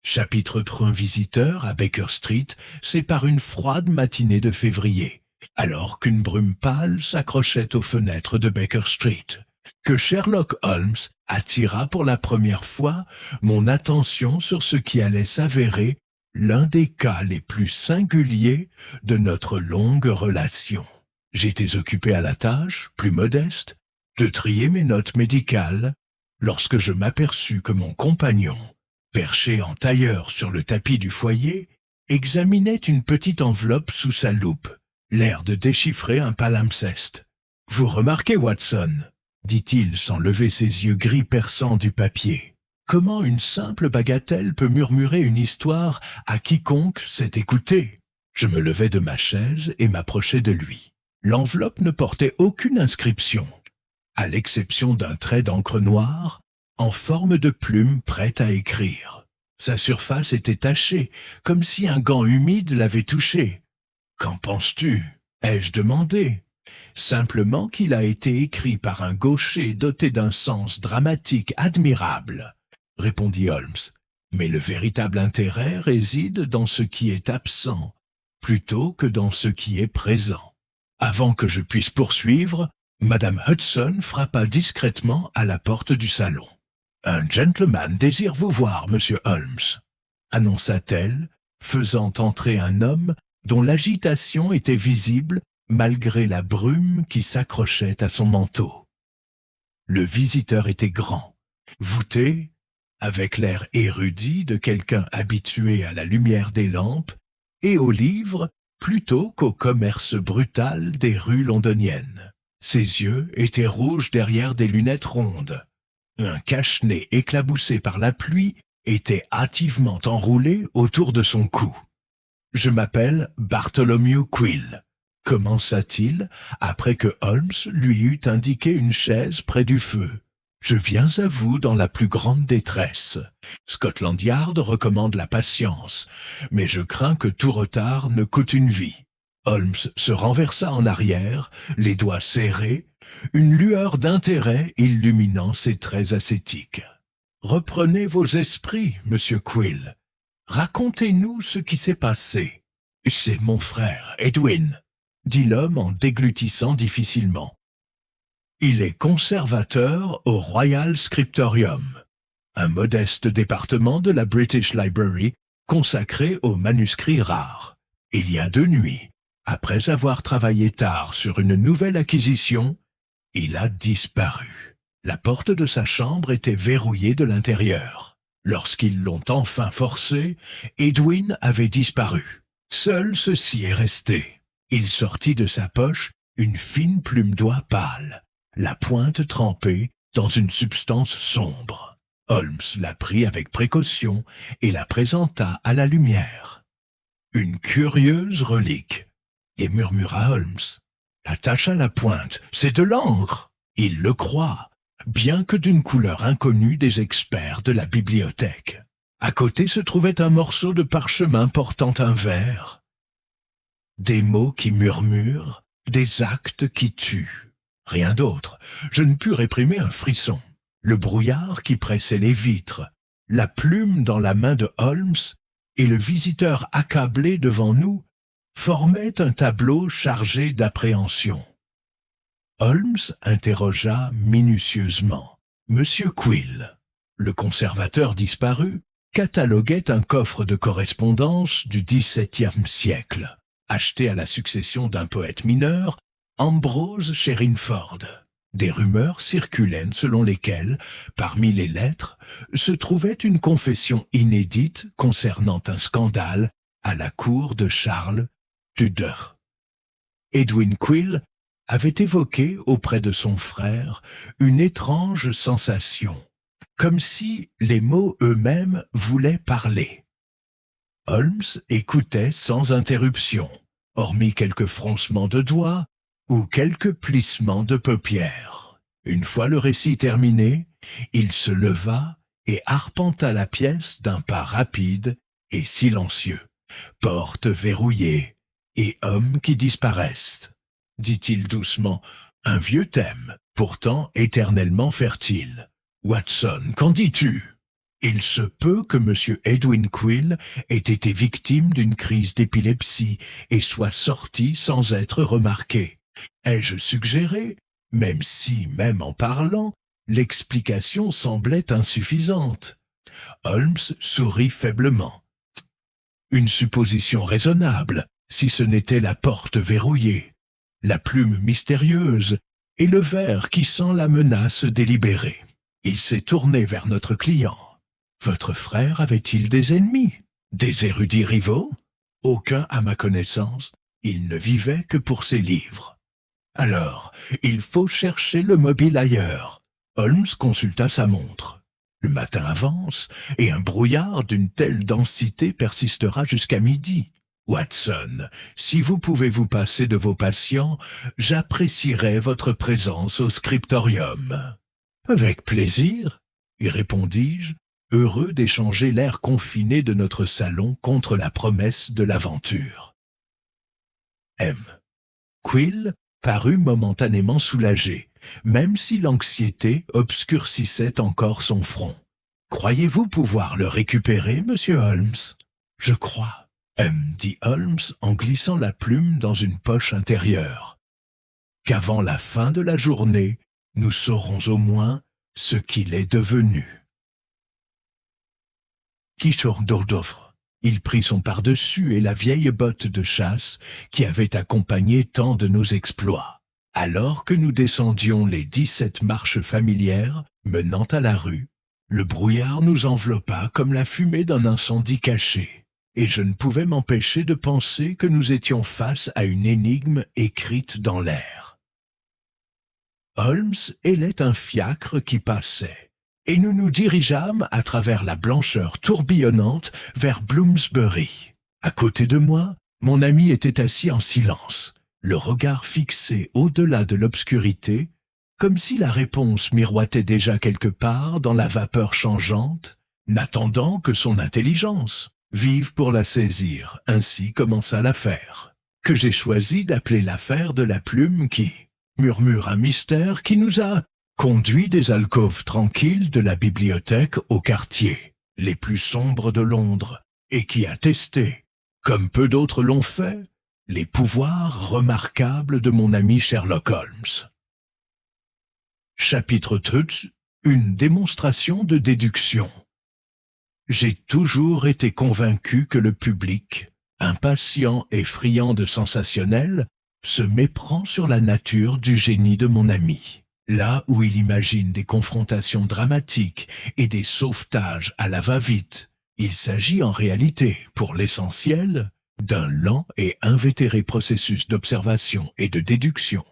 Chapitre 1 visiteur à Baker Street, c'est par une froide matinée de février, alors qu'une brume pâle s'accrochait aux fenêtres de Baker Street, que Sherlock Holmes attira pour la première fois mon attention sur ce qui allait s'avérer l'un des cas les plus singuliers de notre longue relation. J'étais occupé à la tâche, plus modeste, de trier mes notes médicales, lorsque je m'aperçus que mon compagnon, perché en tailleur sur le tapis du foyer, examinait une petite enveloppe sous sa loupe, l'air de déchiffrer un palimpseste. « Vous remarquez, Watson, dit-il sans lever ses yeux gris perçants du papier, comment une simple bagatelle peut murmurer une histoire à quiconque sait écouter ?» Je me levai de ma chaise et m'approchai de lui. L'enveloppe ne portait aucune inscription, à l'exception d'un trait d'encre noire en forme de plume prête à écrire. Sa surface était tachée, comme si un gant humide l'avait touchée. « Qu'en penses-tu » ai-je demandé. « Simplement qu'il a été écrit par un gaucher doté d'un sens dramatique admirable, » répondit Holmes. « Mais le véritable intérêt réside dans ce qui est absent, plutôt que dans ce qui est présent. » Avant que je puisse poursuivre, Madame Hudson frappa discrètement à la porte du salon. « Un gentleman désire vous voir, monsieur Holmes, » annonça-t-elle, faisant entrer un homme dont l'agitation était visible malgré la brume qui s'accrochait à son manteau. Le visiteur était grand, voûté, avec l'air érudit de quelqu'un habitué à la lumière des lampes et aux livres plutôt qu'au commerce brutal des rues londoniennes. Ses yeux étaient rouges derrière des lunettes rondes. Un cache-nez éclaboussé par la pluie était hâtivement enroulé autour de son cou. « Je m'appelle Bartholomew Quill », commença-t-il après que Holmes lui eut indiqué une chaise près du feu. « Je viens à vous dans la plus grande détresse. Scotland Yard recommande la patience, mais je crains que tout retard ne coûte une vie. » Holmes se renversa en arrière, les doigts serrés, une lueur d'intérêt illuminant ses traits ascétiques. « Reprenez vos esprits, monsieur Quill. Racontez-nous ce qui s'est passé. »« C'est mon frère, Edwin, » dit l'homme en déglutissant difficilement. « Il est conservateur au Royal Scriptorium, un modeste département de la British Library consacré aux manuscrits rares. Il y a 2 nuits, après avoir travaillé tard sur une nouvelle acquisition, il a disparu. La porte de sa chambre était verrouillée de l'intérieur. Lorsqu'ils l'ont enfin forcé, Edwin avait disparu. Seul ceci est resté. Il sortit de sa poche une fine plume d'oie pâle, la pointe trempée dans une substance sombre. Holmes la prit avec précaution et la présenta à la lumière. « Une curieuse relique », et murmura Holmes. « Attache à la pointe, c'est de l'encre. Il le croit, bien que d'une couleur inconnue des experts de la bibliothèque. À côté se trouvait un morceau de parchemin portant un vers. Des mots qui murmurent, des actes qui tuent. Rien d'autre. Je ne pus réprimer un frisson. Le brouillard qui pressait les vitres, la plume dans la main de Holmes et le visiteur accablé devant nous formaient un tableau chargé d'appréhension. Holmes interrogea minutieusement « Monsieur Quill ». Le conservateur disparu cataloguait un coffre de correspondance du XVIIe siècle, acheté à la succession d'un poète mineur, Ambrose Sherrinford. Des rumeurs circulaient selon lesquelles, parmi les lettres, se trouvait une confession inédite concernant un scandale à la cour de Charles Tudor. Edwin Quill avait évoqué auprès de son frère une étrange sensation, comme si les mots eux-mêmes voulaient parler. Holmes écoutait sans interruption, hormis quelques froncements de doigts ou quelques plissements de paupières. Une fois le récit terminé, il se leva et arpenta la pièce d'un pas rapide et silencieux. « Porte verrouillée et hommes qui disparaissent », dit-il doucement, « un vieux thème, pourtant éternellement fertile. Watson, qu'en dis-tu » Il se peut que M. Edwin Quill ait été victime d'une crise d'épilepsie et soit sorti sans être remarqué. Ai-je suggéré, même si, même en parlant, l'explication semblait insuffisante. Holmes sourit faiblement. Une supposition raisonnable, si ce n'était la porte verrouillée, la plume mystérieuse et le verre qui sent la menace délibérée. Il s'est tourné vers notre client. Votre frère avait-il des ennemis? Des érudits rivaux? Aucun à ma connaissance. Il ne vivait que pour ses livres. Alors, il faut chercher le mobile ailleurs. Holmes consulta sa montre. Le matin avance, et un brouillard d'une telle densité persistera jusqu'à midi. Watson, si vous pouvez vous passer de vos patients, j'apprécierais votre présence au scriptorium. Avec plaisir, y répondis-je, heureux d'échanger l'air confiné de notre salon contre la promesse de l'aventure. M. Quill parut momentanément soulagé, même si l'anxiété obscurcissait encore son front. « Croyez-vous pouvoir le récupérer, monsieur Holmes ?»« Je crois, » dit Holmes en glissant la plume dans une poche intérieure, « qu'avant la fin de la journée, nous saurons au moins ce qu'il est devenu. » Kishore d'Ordofre. Il prit son pardessus et la vieille botte de chasse qui avait accompagné tant de nos exploits. Alors que nous descendions les 17 marches familières menant à la rue, le brouillard nous enveloppa comme la fumée d'un incendie caché, et je ne pouvais m'empêcher de penser que nous étions face à une énigme écrite dans l'air. Holmes hélait un fiacre qui passait, et nous nous dirigeâmes à travers la blancheur tourbillonnante vers Bloomsbury. À côté de moi, mon ami était assis en silence, le regard fixé au-delà de l'obscurité, comme si la réponse miroitait déjà quelque part dans la vapeur changeante, n'attendant que son intelligence, vive pour la saisir. Ainsi commença l'affaire, que j'ai choisi d'appeler l'affaire de la plume qui murmure un mystère qui nous a conduit des alcôves tranquilles de la bibliothèque au quartier, les plus sombres de Londres, et qui a testé, comme peu d'autres l'ont fait, les pouvoirs remarquables de mon ami Sherlock Holmes. Chapitre 2. Une démonstration de déduction. J'ai toujours été convaincu que le public, impatient et friand de sensationnel, se méprend sur la nature du génie de mon ami. Là où il imagine des confrontations dramatiques et des sauvetages à la va-vite, il s'agit en réalité, pour l'essentiel, d'un lent et invétéré processus d'observation et de déduction,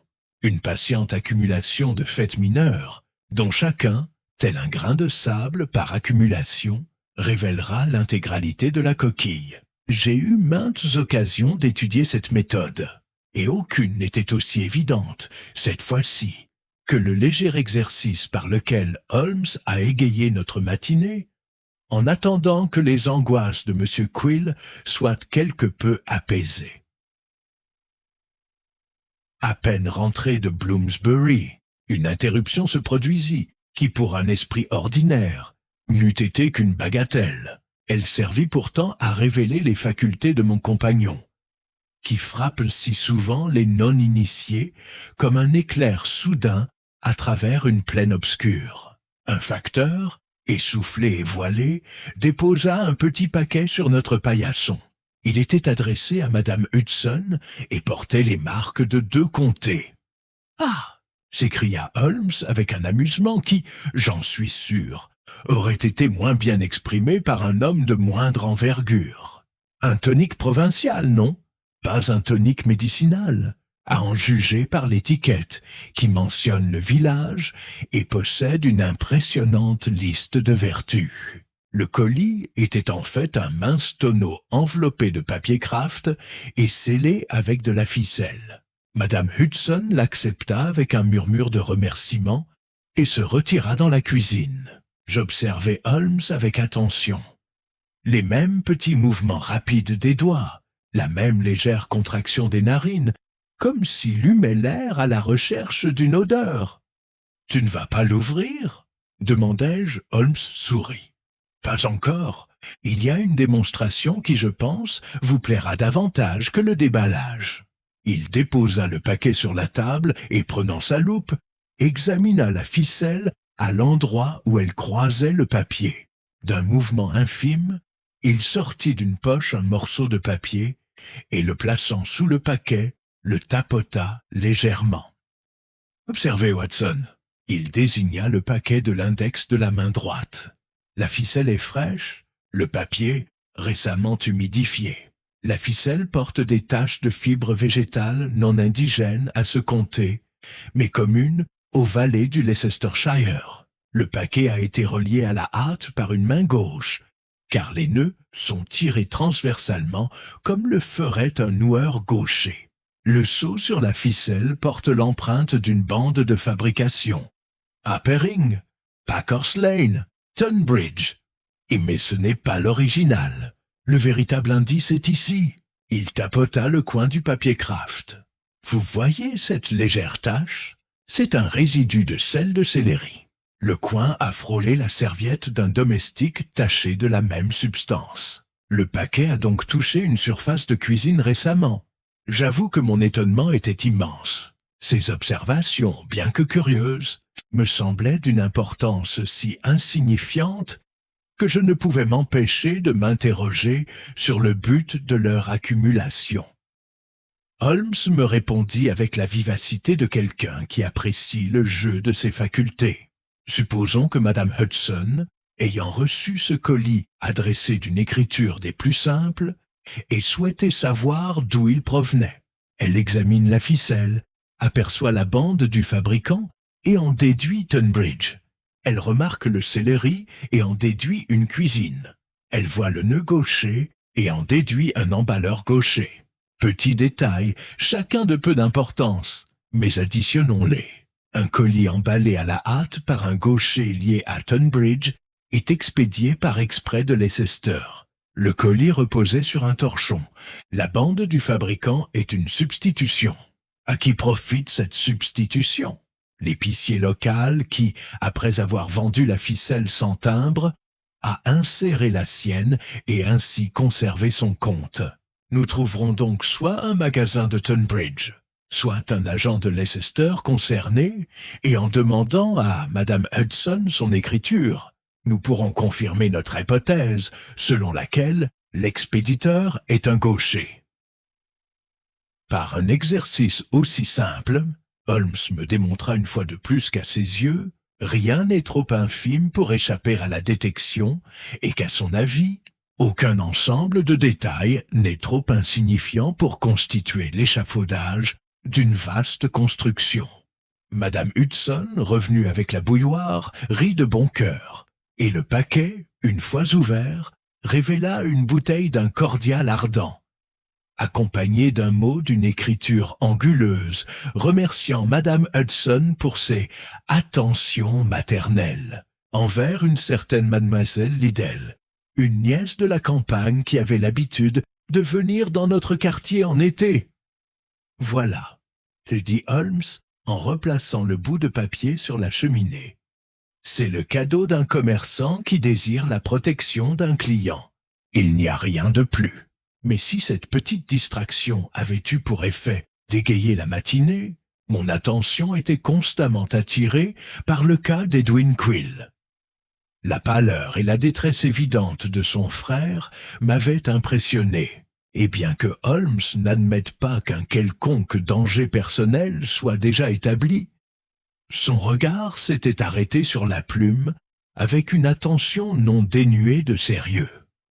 une patiente accumulation de faits mineurs, dont chacun, tel un grain de sable par accumulation, révélera l'intégralité de la coquille. J'ai eu maintes occasions d'étudier cette méthode, et aucune n'était aussi évidente, cette fois-ci, que le léger exercice par lequel Holmes a égayé notre matinée, en attendant que les angoisses de M. Quill soient quelque peu apaisées. À peine rentré de Bloomsbury, une interruption se produisit, qui pour un esprit ordinaire, n'eût été qu'une bagatelle. Elle servit pourtant à révéler les facultés de mon compagnon, qui frappe si souvent les non-initiés comme un éclair soudain à travers une plaine obscure. Un facteur, essoufflé et voilé, déposa un petit paquet sur notre paillasson. Il était adressé à Madame Hudson et portait les marques de 2 comtés. « Ah !» s'écria Holmes avec un amusement qui, j'en suis sûr, aurait été moins bien exprimé par un homme de moindre envergure. Un tonique provincial, non? Pas un tonique médicinal, à en juger par l'étiquette, qui mentionne le village et possède une impressionnante liste de vertus. Le colis était en fait un mince tonneau enveloppé de papier kraft et scellé avec de la ficelle. Madame Hudson l'accepta avec un murmure de remerciement et se retira dans la cuisine. J'observai Holmes avec attention. Les mêmes petits mouvements rapides des doigts, la même légère contraction des narines, comme s'il humait l'air à la recherche d'une odeur. « Tu ne vas pas l'ouvrir ?» demandai-je. Holmes sourit. « Pas encore. Il y a une démonstration qui, je pense, vous plaira davantage que le déballage. Il déposa le paquet sur la table et, prenant sa loupe, examina la ficelle à l'endroit où elle croisait le papier. D'un mouvement infime, il sortit d'une poche un morceau de papier et, le plaçant sous le paquet, le tapota légèrement. « Observez, Watson. » Il désigna le paquet de l'index de la main droite. La ficelle est fraîche, le papier récemment humidifié. La ficelle porte des taches de fibres végétales non indigènes à se compter, mais communes aux vallées du Leicestershire. Le paquet a été relié à la hâte par une main gauche, car les nœuds sont tirés transversalement comme le ferait un noueur gaucher. Le sceau sur la ficelle porte l'empreinte d'une bande de fabrication. Appering, Packers Lane, Tunbridge. Mais ce n'est pas l'original. Le véritable indice est ici. Il tapota le coin du papier Kraft. Vous voyez cette légère tache? C'est un résidu de sel de céleri. Le coin a frôlé la serviette d'un domestique taché de la même substance. Le paquet a donc touché une surface de cuisine récemment. J'avoue que mon étonnement était immense. Ces observations, bien que curieuses, me semblaient d'une importance si insignifiante que je ne pouvais m'empêcher de m'interroger sur le but de leur accumulation. Holmes me répondit avec la vivacité de quelqu'un qui apprécie le jeu de ses facultés. Supposons que Madame Hudson, ayant reçu ce colis adressé d'une écriture des plus simples, ait souhaité savoir d'où il provenait. Elle examine la ficelle, aperçoit la bande du fabricant et en déduit Tunbridge. Elle remarque le céleri et en déduit une cuisine. Elle voit le nœud gaucher et en déduit un emballeur gaucher. Petits détails, chacun de peu d'importance, mais additionnons-les. Un colis emballé à la hâte par un gaucher lié à Tunbridge est expédié par exprès de Leicester. Le colis reposait sur un torchon. La bande du fabricant est une substitution. À qui profite cette substitution? L'épicier local qui, après avoir vendu la ficelle sans timbre, a inséré la sienne et ainsi conservé son compte. Nous trouverons donc soit un magasin de Tunbridge, soit un agent de Leicester concerné, et en demandant à Madame Hudson son écriture, nous pourrons confirmer notre hypothèse, selon laquelle l'expéditeur est un gaucher. Par un exercice aussi simple, Holmes me démontra une fois de plus qu'à ses yeux, rien n'est trop infime pour échapper à la détection et qu'à son avis, aucun ensemble de détails n'est trop insignifiant pour constituer l'échafaudage d'une vaste construction. Madame Hudson, revenue avec la bouilloire, rit de bon cœur, et le paquet, une fois ouvert, révéla une bouteille d'un cordial ardent, accompagné d'un mot d'une écriture anguleuse, remerciant Madame Hudson pour ses attentions maternelles envers une certaine Mademoiselle Liddell, une nièce de la campagne qui avait l'habitude de venir dans notre quartier en été. « Voilà », dit Holmes en replaçant le bout de papier sur la cheminée. « C'est le cadeau d'un commerçant qui désire la protection d'un client. Il n'y a rien de plus. Mais si cette petite distraction avait eu pour effet d'égayer la matinée, mon attention était constamment attirée par le cas d'Edwin Quill. La pâleur et la détresse évidente de son frère m'avaient impressionné, et bien que Holmes n'admette pas qu'un quelconque danger personnel soit déjà établi, son regard s'était arrêté sur la plume avec une attention non dénuée de sérieux.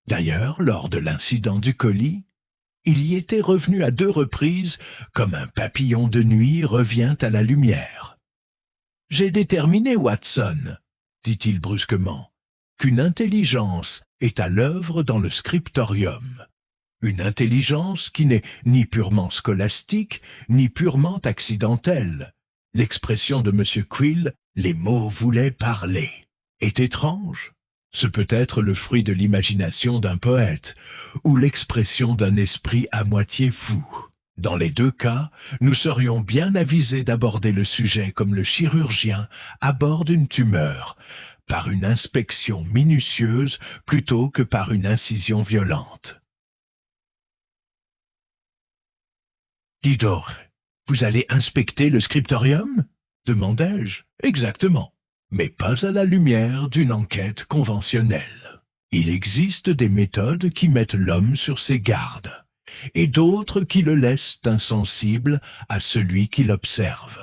D'ailleurs, lors de l'incident du colis, il y était revenu à 2 reprises comme un papillon de nuit revient à la lumière. « J'ai déterminé, Watson, » dit-il brusquement, « qu'une intelligence est à l'œuvre dans le scriptorium. Une intelligence qui n'est ni purement scolastique, ni purement accidentelle. L'expression de M. Quill, les mots voulaient parler, est étrange. Ce peut être le fruit de l'imagination d'un poète, ou l'expression d'un esprit à moitié fou. Dans les 2 cas, nous serions bien avisés d'aborder le sujet comme le chirurgien aborde une tumeur, par une inspection minutieuse plutôt que par une incision violente. Dis donc, vous allez inspecter le scriptorium? Demandai-je. Exactement, mais pas à la lumière d'une enquête conventionnelle. Il existe des méthodes qui mettent l'homme sur ses gardes, et d'autres qui le laissent insensible à celui qui l'observe.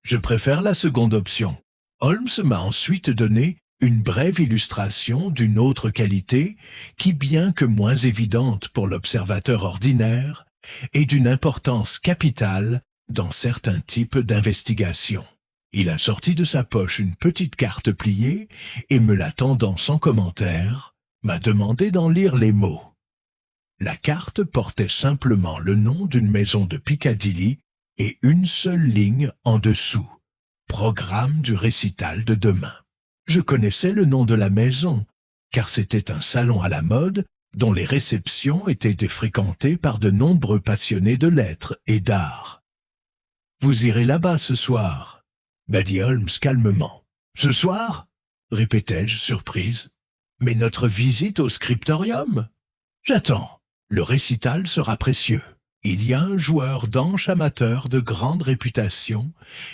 Je préfère la seconde option. Holmes m'a ensuite donné une brève illustration d'une autre qualité qui, bien que moins évidente pour l'observateur ordinaire, est d'une importance capitale dans certains types d'investigations. Il a sorti de sa poche une petite carte pliée et, me la tendant sans commentaire, m'a demandé d'en lire les mots. La carte portait simplement le nom d'une maison de Piccadilly et une seule ligne en dessous. Programme du récital de demain. Je connaissais le nom de la maison, car c'était un salon à la mode dont les réceptions étaient fréquentées par de nombreux passionnés de lettres et d'art. « Vous irez là-bas ce soir ?» m'a dit Holmes calmement. « Ce soir ?» répétai-je surprise. « Mais notre visite au scriptorium ?» « J'attends. Le récital sera précieux. Il y a un joueur d'anche amateur de grande réputation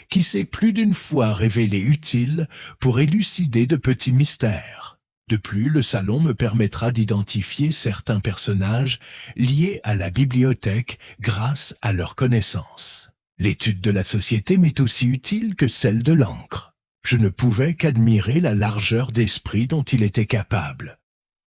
qui s'est plus d'une fois révélé utile pour élucider de petits mystères. De plus, le salon me permettra d'identifier certains personnages liés à la bibliothèque grâce à leur connaissance. L'étude de la société m'est aussi utile que celle de l'encre. Je ne pouvais qu'admirer la largeur d'esprit dont il était capable.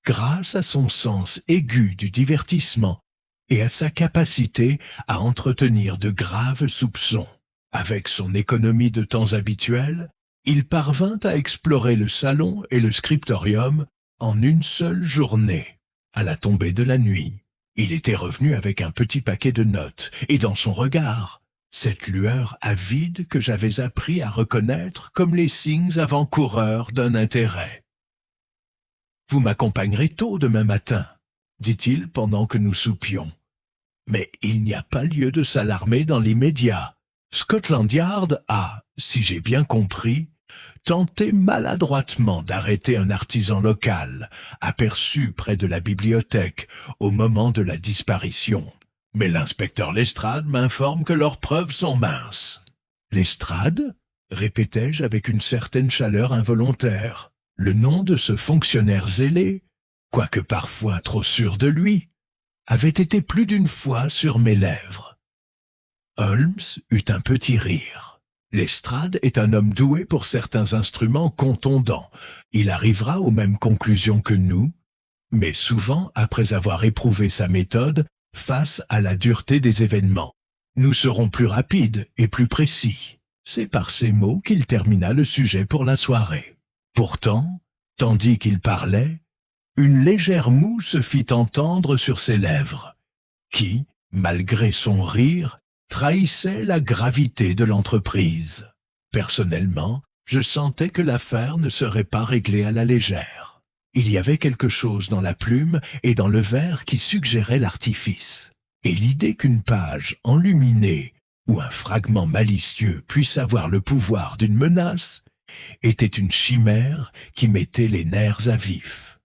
Grâce à son sens aigu du divertissement et à sa capacité à entretenir de graves soupçons. Avec son économie de temps habituelle, il parvint à explorer le salon et le scriptorium en une seule journée. À la tombée de la nuit, il était revenu avec un petit paquet de notes, et dans son regard, cette lueur avide que j'avais appris à reconnaître comme les signes avant-coureurs d'un intérêt. « Vous m'accompagnerez tôt demain matin, » dit-il pendant que nous soupions. « Mais il n'y a pas lieu de s'alarmer dans l'immédiat. Scotland Yard a, si j'ai bien compris, tenté maladroitement d'arrêter un artisan local, aperçu près de la bibliothèque au moment de la disparition. Mais l'inspecteur Lestrade m'informe que leurs preuves sont minces. »« Lestrade ?» répétai-je avec une certaine chaleur involontaire. Le nom de ce fonctionnaire zélé, quoique parfois trop sûr de lui, avait été plus d'une fois sur mes lèvres. Holmes eut un petit rire. Lestrade est un homme doué pour certains instruments contondants. Il arrivera aux mêmes conclusions que nous, mais souvent après avoir éprouvé sa méthode face à la dureté des événements. Nous serons plus rapides et plus précis. C'est par ces mots qu'il termina le sujet pour la soirée. Pourtant, tandis qu'il parlait, une légère moue se fit entendre sur ses lèvres, qui, malgré son rire, trahissait la gravité de l'entreprise. Personnellement, je sentais que l'affaire ne serait pas réglée à la légère. Il y avait quelque chose dans la plume et dans le verre qui suggérait l'artifice. Et l'idée qu'une page enluminée ou un fragment malicieux puisse avoir le pouvoir d'une menace était une chimère qui mettait les nerfs à vif.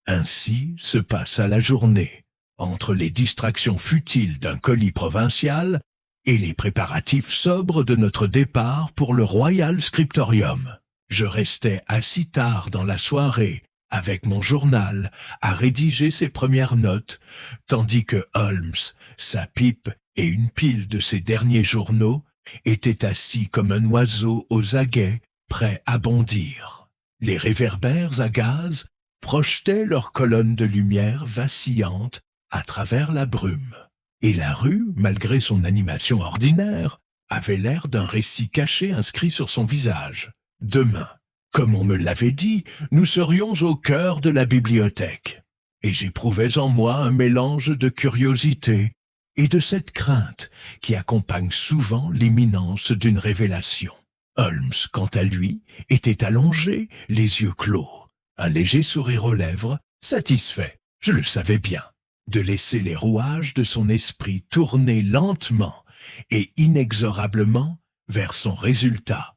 Ainsi se passa la journée, entre les distractions futiles d'un colis provincial et les préparatifs sobres de notre départ pour le Royal Scriptorium. Je restais assis tard dans la soirée, avec mon journal, à rédiger ses premières notes, tandis que Holmes, sa pipe et une pile de ses derniers journaux étaient assis comme un oiseau aux aguets, prêt à bondir. Les réverbères à gaz projetaient leurs colonnes de lumière vacillantes à travers la brume. Et la rue, malgré son animation ordinaire, avait l'air d'un récit caché inscrit sur son visage. Demain, comme on me l'avait dit, nous serions au cœur de la bibliothèque. Et j'éprouvais en moi un mélange de curiosité et de cette crainte qui accompagne souvent l'imminence d'une révélation. Holmes, quant à lui, était allongé, les yeux clos, un léger sourire aux lèvres, satisfait, je le savais bien, de laisser les rouages de son esprit tourner lentement et inexorablement vers son résultat.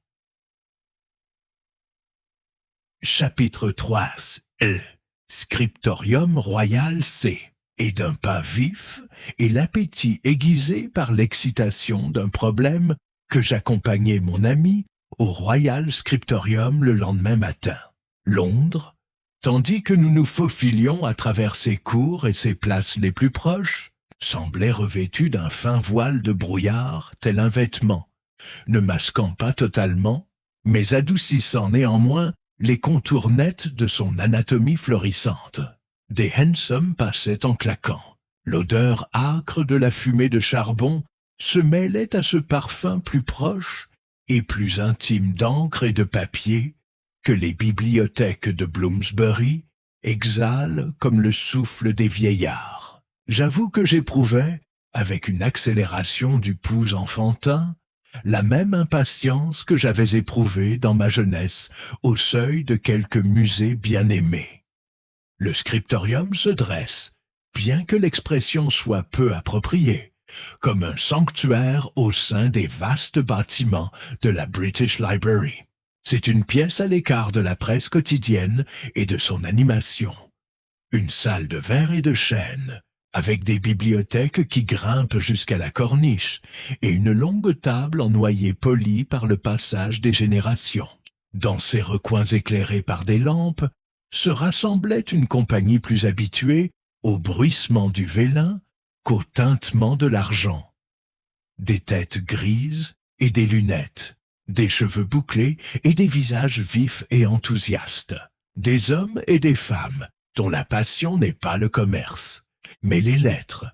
Chapitre 3. Le Scriptorium royal C. Et d'un pas vif, et l'appétit aiguisé par l'excitation d'un problème que j'accompagnais mon ami au Royal Scriptorium le lendemain matin. Londres, tandis que nous nous faufilions à travers ses cours et ses places les plus proches, semblait revêtu d'un fin voile de brouillard, tel un vêtement, ne masquant pas totalement, mais adoucissant néanmoins les contours nets de son anatomie florissante. Des hansoms passaient en claquant. L'odeur âcre de la fumée de charbon se mêlait à ce parfum plus proche et plus intime d'encre et de papier que les bibliothèques de Bloomsbury exhalent comme le souffle des vieillards. J'avoue que j'éprouvais, avec une accélération du pouls enfantin, la même impatience que j'avais éprouvée dans ma jeunesse au seuil de quelque musée bien-aimé. Le scriptorium se dresse, bien que l'expression soit peu appropriée, comme un sanctuaire au sein des vastes bâtiments de la British Library. C'est une pièce à l'écart de la presse quotidienne et de son animation. Une salle de verre et de chêne, avec des bibliothèques qui grimpent jusqu'à la corniche, et une longue table en noyer poli par le passage des générations. Dans ces recoins éclairés par des lampes, se rassemblait une compagnie plus habituée au bruissement du vélin qu'au tintement de l'argent. Des têtes grises et des lunettes, des cheveux bouclés et des visages vifs et enthousiastes, des hommes et des femmes dont la passion n'est pas le commerce, mais les lettres.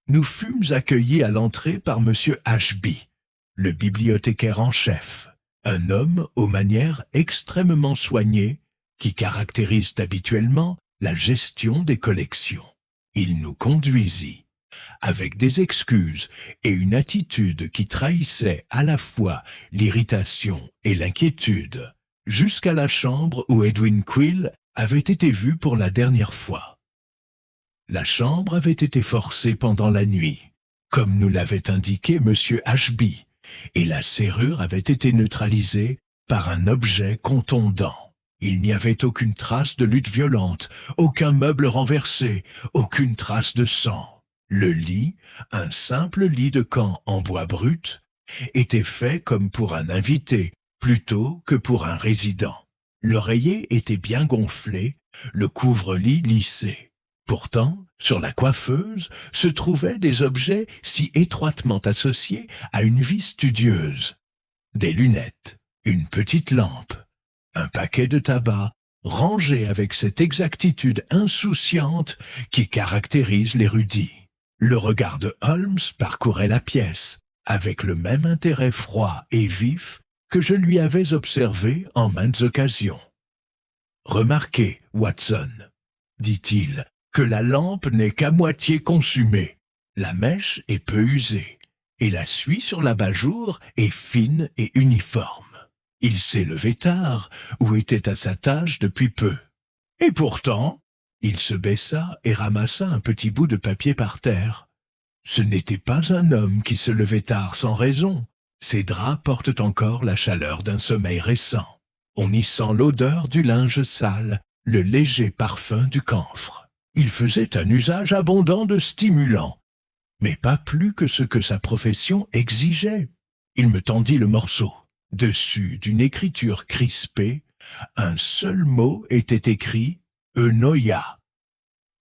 Nous fûmes accueillis à l'entrée par M. Ashby, le bibliothécaire en chef, un homme aux manières extrêmement soignées qui caractérisent habituellement la gestion des collections. Il nous conduisit, avec des excuses et une attitude qui trahissait à la fois l'irritation et l'inquiétude, jusqu'à la chambre où Edwin Quill avait été vu pour la dernière fois. La chambre avait été forcée pendant la nuit, comme nous l'avait indiqué M. Ashby, et la serrure avait été neutralisée par un objet contondant. Il n'y avait aucune trace de lutte violente, aucun meuble renversé, aucune trace de sang. Le lit, un simple lit de camp en bois brut, était fait comme pour un invité, plutôt que pour un résident. L'oreiller était bien gonflé, le couvre-lit lissé. Pourtant, sur la coiffeuse se trouvaient des objets si étroitement associés à une vie studieuse. Des lunettes, une petite lampe, un paquet de tabac, rangé avec cette exactitude insouciante qui caractérise l'érudit. Le regard de Holmes parcourait la pièce, avec le même intérêt froid et vif que je lui avais observé en maintes occasions. « Remarquez, Watson, dit-il, que la lampe n'est qu'à moitié consumée. La mèche est peu usée, et la suie sur l'abat-jour est fine et uniforme. Il s'est levé tard, ou était à sa tâche depuis peu. Et pourtant, il se baissa et ramassa un petit bout de papier par terre. Ce n'était pas un homme qui se levait tard sans raison. Ses draps portent encore la chaleur d'un sommeil récent. On y sent l'odeur du linge sale, le léger parfum du camphre. Il faisait un usage abondant de stimulants, mais pas plus que ce que sa profession exigeait. Il me tendit le morceau. Dessus, d'une écriture crispée, un seul mot était écrit « Eunoia ».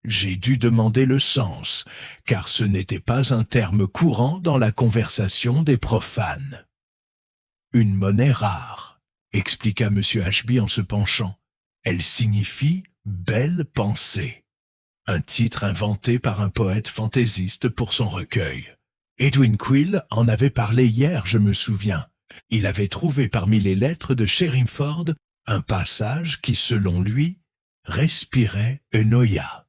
J'ai dû demander le sens, car ce n'était pas un terme courant dans la conversation des profanes. « Une monnaie rare », expliqua M. Ashby en se penchant. « Elle signifie « belle pensée ». Un titre inventé par un poète fantaisiste pour son recueil. Edwin Quill en avait parlé hier, je me souviens. Il avait trouvé parmi les lettres de Sherringford un passage qui, selon lui, respirait Eunoia.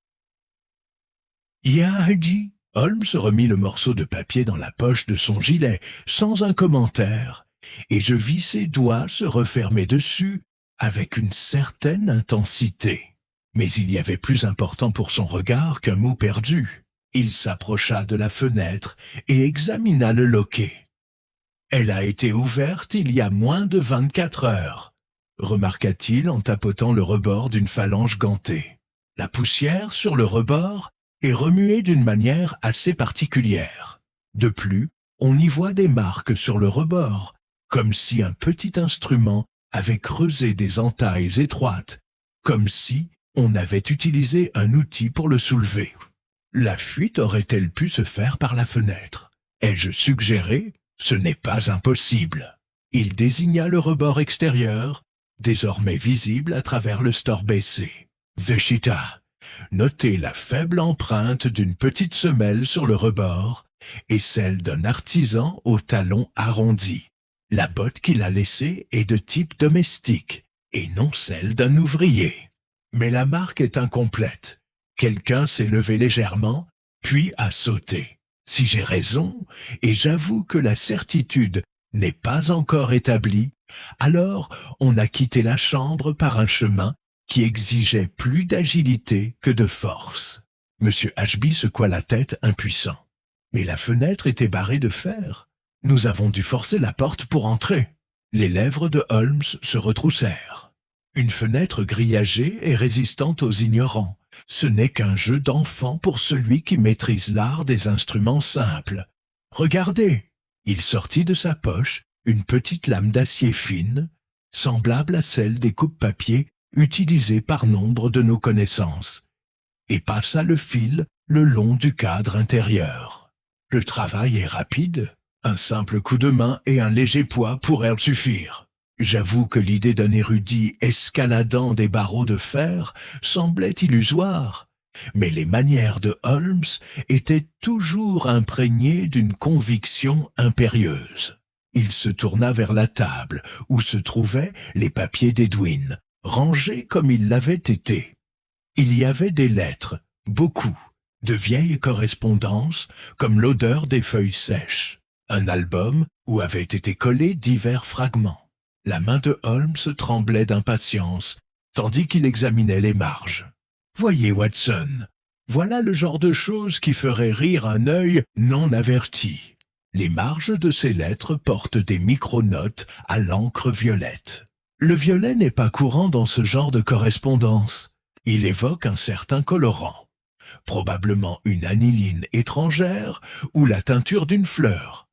« Ya dit !» Holmes remit le morceau de papier dans la poche de son gilet, sans un commentaire, et je vis ses doigts se refermer dessus avec une certaine intensité. Mais il y avait plus important pour son regard qu'un mot perdu. Il s'approcha de la fenêtre et examina le loquet. « Elle a été ouverte il y a moins de 24 heures. » remarqua-t-il en tapotant le rebord d'une phalange gantée. La poussière sur le rebord est remuée d'une manière assez particulière. De plus, on y voit des marques sur le rebord, comme si un petit instrument avait creusé des entailles étroites, comme si on avait utilisé un outil pour le soulever. La fuite aurait-elle pu se faire par la fenêtre? Ai-je suggéré? Ce n'est pas impossible. Il désigna le rebord extérieur, désormais visible à travers le store baissé. The Cheetah. Notez la faible empreinte d'une petite semelle sur le rebord et celle d'un artisan au talon arrondi. La botte qu'il a laissée est de type domestique et non celle d'un ouvrier. Mais la marque est incomplète. Quelqu'un s'est levé légèrement, puis a sauté. Si j'ai raison, et j'avoue que la certitude n'est pas encore établie, alors on a quitté la chambre par un chemin qui exigeait plus d'agilité que de force. Monsieur Ashby secoua la tête impuissant. Mais la fenêtre était barrée de fer. Nous avons dû forcer la porte pour entrer. Les lèvres de Holmes se retroussèrent. Une fenêtre grillagée et résistante aux ignorants. Ce n'est qu'un jeu d'enfant pour celui qui maîtrise l'art des instruments simples. Regardez! Il sortit de sa poche une petite lame d'acier fine, semblable à celle des coupes-papier utilisées par nombre de nos connaissances, et passa le fil le long du cadre intérieur. Le travail est rapide, un simple coup de main et un léger poids pourraient suffire. J'avoue que l'idée d'un érudit escaladant des barreaux de fer semblait illusoire, mais les manières de Holmes étaient toujours imprégnées d'une conviction impérieuse. Il se tourna vers la table où se trouvaient les papiers d'Edwin, rangés comme ils l'avaient été. Il y avait des lettres, beaucoup, de vieilles correspondances, comme l'odeur des feuilles sèches, un album où avaient été collés divers fragments. La main de Holmes tremblait d'impatience, tandis qu'il examinait les marges. « Voyez, Watson, voilà le genre de choses qui ferait rire un œil non averti. Les marges de ces lettres portent des micronotes à l'encre violette. Le violet n'est pas courant dans ce genre de correspondance. Il évoque un certain colorant, probablement une aniline étrangère ou la teinture d'une fleur.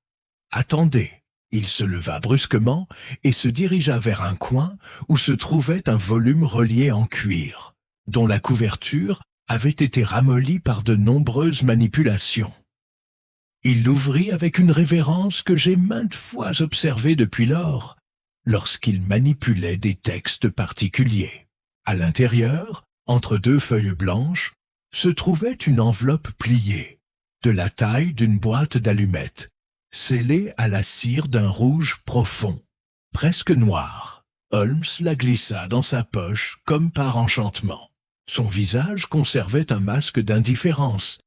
Attendez. » Il se leva brusquement et se dirigea vers un coin où se trouvait un volume relié en cuir, dont la couverture avait été ramollie par de nombreuses manipulations. Il l'ouvrit avec une révérence que j'ai maintes fois observée depuis lors, lorsqu'il manipulait des textes particuliers. À l'intérieur, entre deux feuilles blanches, se trouvait une enveloppe pliée, de la taille d'une boîte d'allumettes, scellée à la cire d'un rouge profond, presque noir. Holmes la glissa dans sa poche comme par enchantement. Son visage conservait un masque d'indifférence,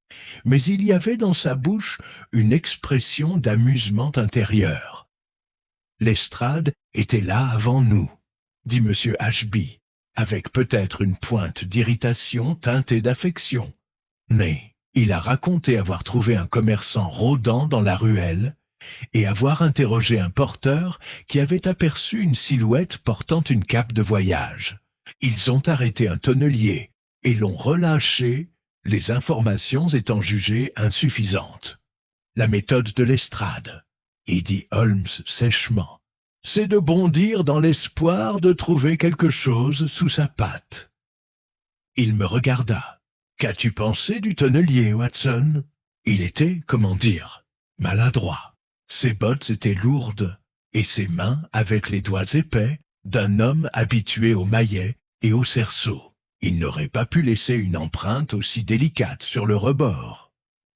mais il y avait dans sa bouche une expression d'amusement intérieur. « Lestrade était là avant nous, » dit M. Ashby, avec peut-être une pointe d'irritation teintée d'affection. Mais il a raconté avoir trouvé un commerçant rôdant dans la ruelle et avoir interrogé un porteur qui avait aperçu une silhouette portant une cape de voyage. Ils ont arrêté un tonnelier et l'ont relâché, les informations étant jugées insuffisantes. La méthode de Lestrade, et dit Holmes sèchement, c'est de bondir dans l'espoir de trouver quelque chose sous sa patte. Il me regarda. Qu'as-tu pensé du tonnelier, Watson? Il était, comment dire, maladroit. Ses bottes étaient lourdes, et ses mains avec les doigts épais d'un homme habitué aux maillets et aux cerceaux. Il n'aurait pas pu laisser une empreinte aussi délicate sur le rebord.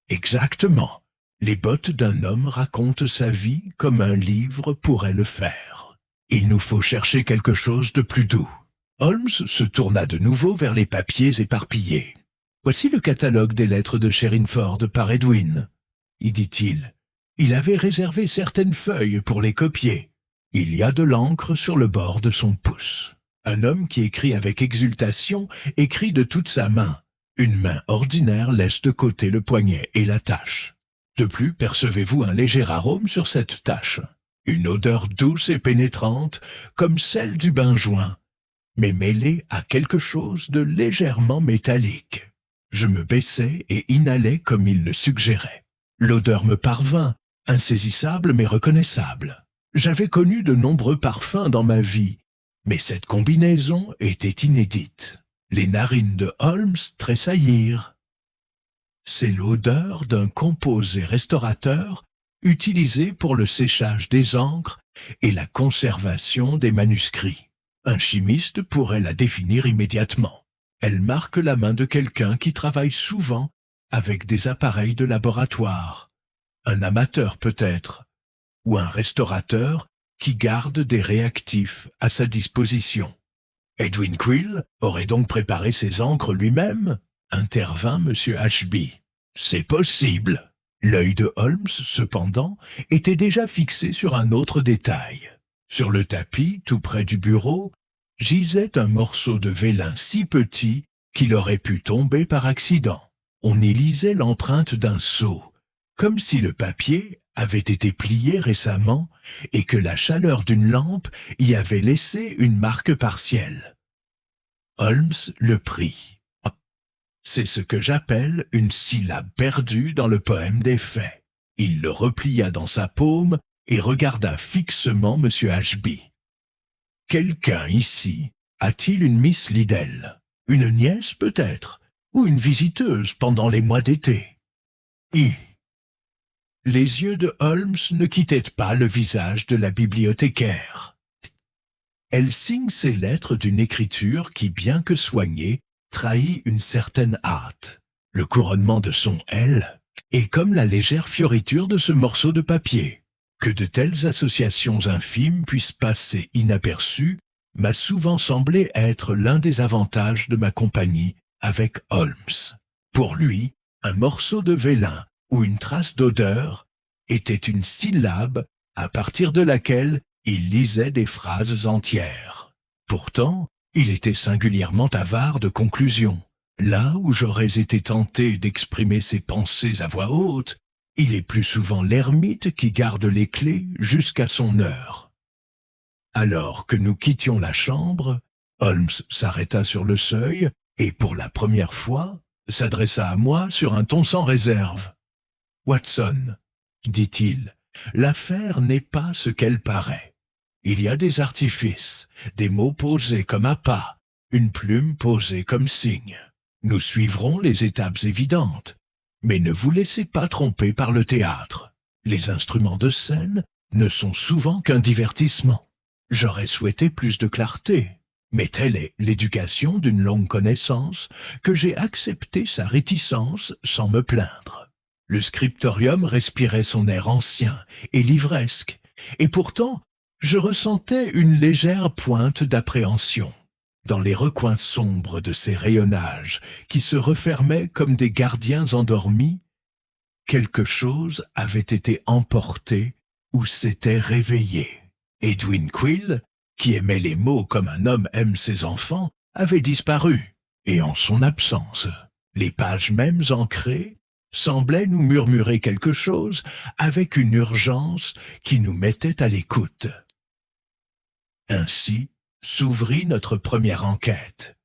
Exactement. Les bottes d'un homme racontent sa vie comme un livre pourrait le faire. Il nous faut chercher quelque chose de plus doux. Holmes se tourna de nouveau vers les papiers éparpillés. Voici le catalogue des lettres de Sherrinford par Edwin, y dit-il. Il avait réservé certaines feuilles pour les copier. Il y a de l'encre sur le bord de son pouce. Un homme qui écrit avec exultation écrit de toute sa main. Une main ordinaire laisse de côté le poignet et la tache. De plus, percevez-vous un léger arôme sur cette tache? Une odeur douce et pénétrante, comme celle du benjoin, mais mêlée à quelque chose de légèrement métallique. Je me baissai et inhalai comme il le suggérait. L'odeur me parvint, insaisissable mais reconnaissable. J'avais connu de nombreux parfums dans ma vie, mais cette combinaison était inédite. Les narines de Holmes tressaillirent. C'est l'odeur d'un composé restaurateur utilisé pour le séchage des encres et la conservation des manuscrits. Un chimiste pourrait la définir immédiatement. Elle marque la main de quelqu'un qui travaille souvent avec des appareils de laboratoire. Un amateur peut-être, ou un restaurateur qui garde des réactifs à sa disposition. Edwin Quill aurait donc préparé ses encres lui-même, intervint M. Ashby. C'est possible. L'œil de Holmes, cependant, était déjà fixé sur un autre détail. Sur le tapis, tout près du bureau, gisait un morceau de vélin si petit qu'il aurait pu tomber par accident. On y lisait l'empreinte d'un sceau, comme si le papier avait été plié récemment et que la chaleur d'une lampe y avait laissé une marque partielle. Holmes le prit. C'est ce que j'appelle une syllabe perdue dans le poème des faits. Il le replia dans sa paume et regarda fixement M. Ashby. Quelqu'un ici a-t-il une Miss Liddell? Une nièce peut-être? Ou une visiteuse pendant les mois d'été? Les yeux de Holmes ne quittaient pas le visage de la bibliothécaire. Elle signe ses lettres d'une écriture qui, bien que soignée, trahit une certaine hâte. Le couronnement de son « L » est comme la légère fioriture de ce morceau de papier. Que de telles associations infimes puissent passer inaperçues m'a souvent semblé être l'un des avantages de ma compagnie avec Holmes. Pour lui, un morceau de vélin ou une trace d'odeur était une syllabe à partir de laquelle il lisait des phrases entières. Pourtant, il était singulièrement avare de conclusions. Là où j'aurais été tenté d'exprimer ses pensées à voix haute, il est plus souvent l'ermite qui garde les clés jusqu'à son heure. Alors que nous quittions la chambre, Holmes s'arrêta sur le seuil et, pour la première fois, s'adressa à moi sur un ton sans réserve. « Watson, dit-il, l'affaire n'est pas ce qu'elle paraît. Il y a des artifices, des mots posés comme appât, une plume posée comme signe. Nous suivrons les étapes évidentes, mais ne vous laissez pas tromper par le théâtre. Les instruments de scène ne sont souvent qu'un divertissement. J'aurais souhaité plus de clarté, mais telle est l'éducation d'une longue connaissance que j'ai accepté sa réticence sans me plaindre. Le scriptorium respirait son air ancien et livresque, et pourtant je ressentais une légère pointe d'appréhension. Dans les recoins sombres de ces rayonnages qui se refermaient comme des gardiens endormis, quelque chose avait été emporté ou s'était réveillé. Edwin Quill, qui aimait les mots comme un homme aime ses enfants, avait disparu, et en son absence, les pages mêmes ancrées semblaient nous murmurer quelque chose avec une urgence qui nous mettait à l'écoute. Ainsi s'ouvrit notre première enquête.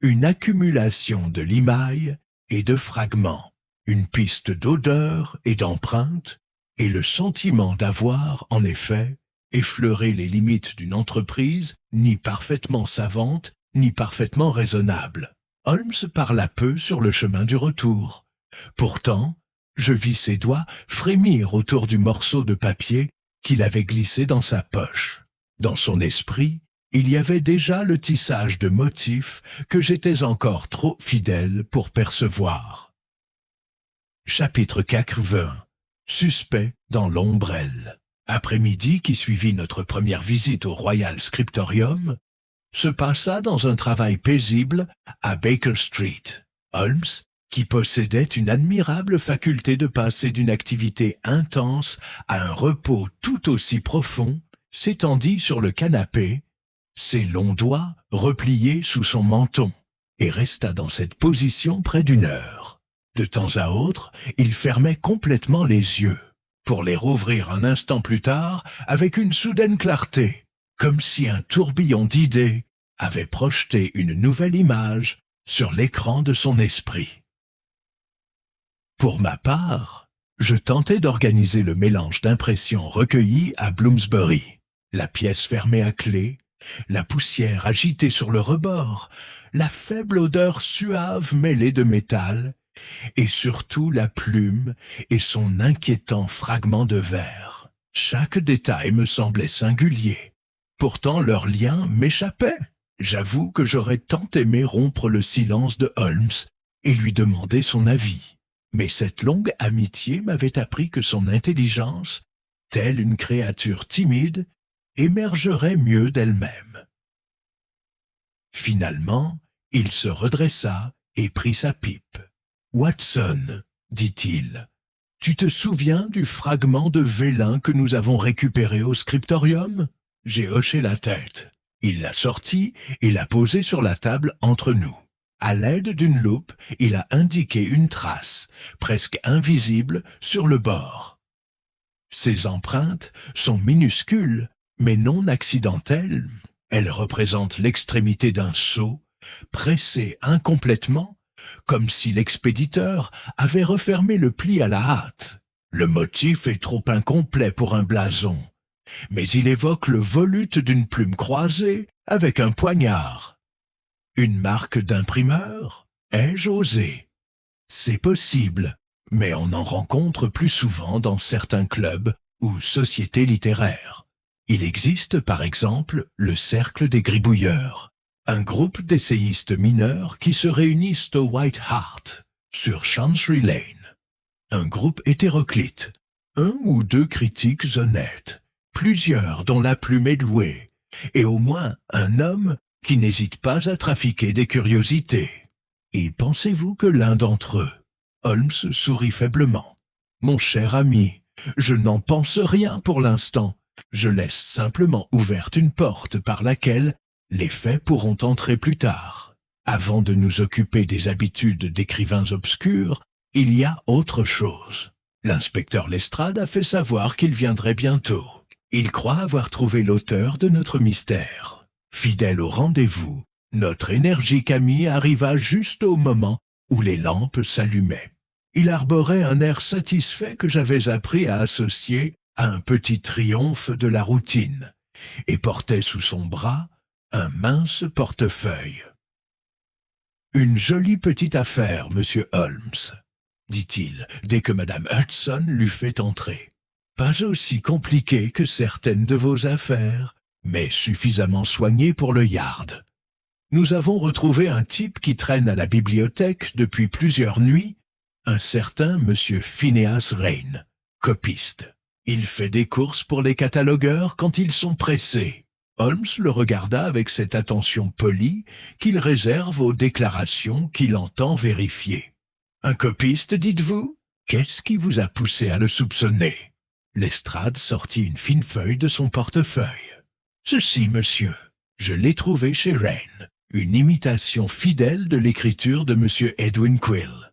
Une accumulation de limailles et de fragments, une piste d'odeur et d'empreintes, et le sentiment d'avoir, en effet, effleuré les limites d'une entreprise ni parfaitement savante, ni parfaitement raisonnable. Holmes parla peu sur le chemin du retour. Pourtant, je vis ses doigts frémir autour du morceau de papier qu'il avait glissé dans sa poche. Dans son esprit, il y avait déjà le tissage de motifs que j'étais encore trop fidèle pour percevoir. Chapitre 80. Suspect dans l'ombrelle. Après-midi qui suivit notre première visite au Royal Scriptorium se passa dans un travail paisible à Baker Street. Holmes, qui possédait une admirable faculté de passer d'une activité intense à un repos tout aussi profond, s'étendit sur le canapé, ses longs doigts repliés sous son menton, et resta dans cette position près d'1 heure. De temps à autre, il fermait complètement les yeux. pour les rouvrir un instant plus tard avec une soudaine clarté, comme si un tourbillon d'idées avait projeté une nouvelle image sur l'écran de son esprit. Pour ma part, je tentais d'organiser le mélange d'impressions recueillies à Bloomsbury, la pièce fermée à clé, la poussière agitée sur le rebord, la faible odeur suave mêlée de métal, et surtout la plume et son inquiétant fragment de verre. Chaque détail me semblait singulier. Pourtant leur lien m'échappait. J'avoue que j'aurais tant aimé rompre le silence de Holmes et lui demander son avis. Mais cette longue amitié m'avait appris que son intelligence, telle une créature timide, émergerait mieux d'elle-même. Finalement, il se redressa et prit sa pipe. « Watson, dit-il, tu te souviens du fragment de vélin que nous avons récupéré au scriptorium ?» J'ai hoché la tête. Il l'a sorti et l'a posé sur la table entre nous. À l'aide d'une loupe, il a indiqué une trace, presque invisible, sur le bord. Ces empreintes sont minuscules, mais non accidentelles. Elles représentent l'extrémité d'un seau, pressé incomplètement, comme si l'expéditeur avait refermé le pli à la hâte. Le motif est trop incomplet pour un blason, mais il évoque le volute d'une plume croisée avec un poignard. Une marque d'imprimeur? Ai-je osé? C'est possible, mais on en rencontre plus souvent dans certains clubs ou sociétés littéraires. Il existe par exemple le Cercle des Gribouilleurs, un groupe d'essayistes mineurs qui se réunissent au White Hart, sur Chancery Lane. Un groupe hétéroclite, un ou deux critiques honnêtes, plusieurs dont la plume est douée, et au moins un homme qui n'hésite pas à trafiquer des curiosités. Et pensez-vous que l'un d'entre eux, Holmes sourit faiblement. « Mon cher ami, je n'en pense rien pour l'instant. Je laisse simplement ouverte une porte par laquelle les faits pourront entrer plus tard. Avant de nous occuper des habitudes d'écrivains obscurs, il y a autre chose. L'inspecteur Lestrade a fait savoir qu'il viendrait bientôt. Il croit avoir trouvé l'auteur de notre mystère. Fidèle au rendez-vous, notre énergique ami arriva juste au moment où les lampes s'allumaient. Il arborait un air satisfait que j'avais appris à associer à un petit triomphe de la routine, et portait sous son bras un mince portefeuille. « Une jolie petite affaire, monsieur Holmes, » dit-il, dès que madame Hudson l'eut fait entrer. « Pas aussi compliquée que certaines de vos affaires, mais suffisamment soignée pour le Yard. Nous avons retrouvé un type qui traîne à la bibliothèque depuis plusieurs nuits, un certain monsieur Phineas Rain, copiste. Il fait des courses pour les catalogueurs quand ils sont pressés. » Holmes le regarda avec cette attention polie qu'il réserve aux déclarations qu'il entend vérifier. « Un copiste, dites-vous? Qu'est-ce qui vous a poussé à le soupçonner ?» Lestrade sortit une fine feuille de son portefeuille. « Ceci, monsieur, je l'ai trouvé chez Rain, une imitation fidèle de l'écriture de monsieur Edwin Quill.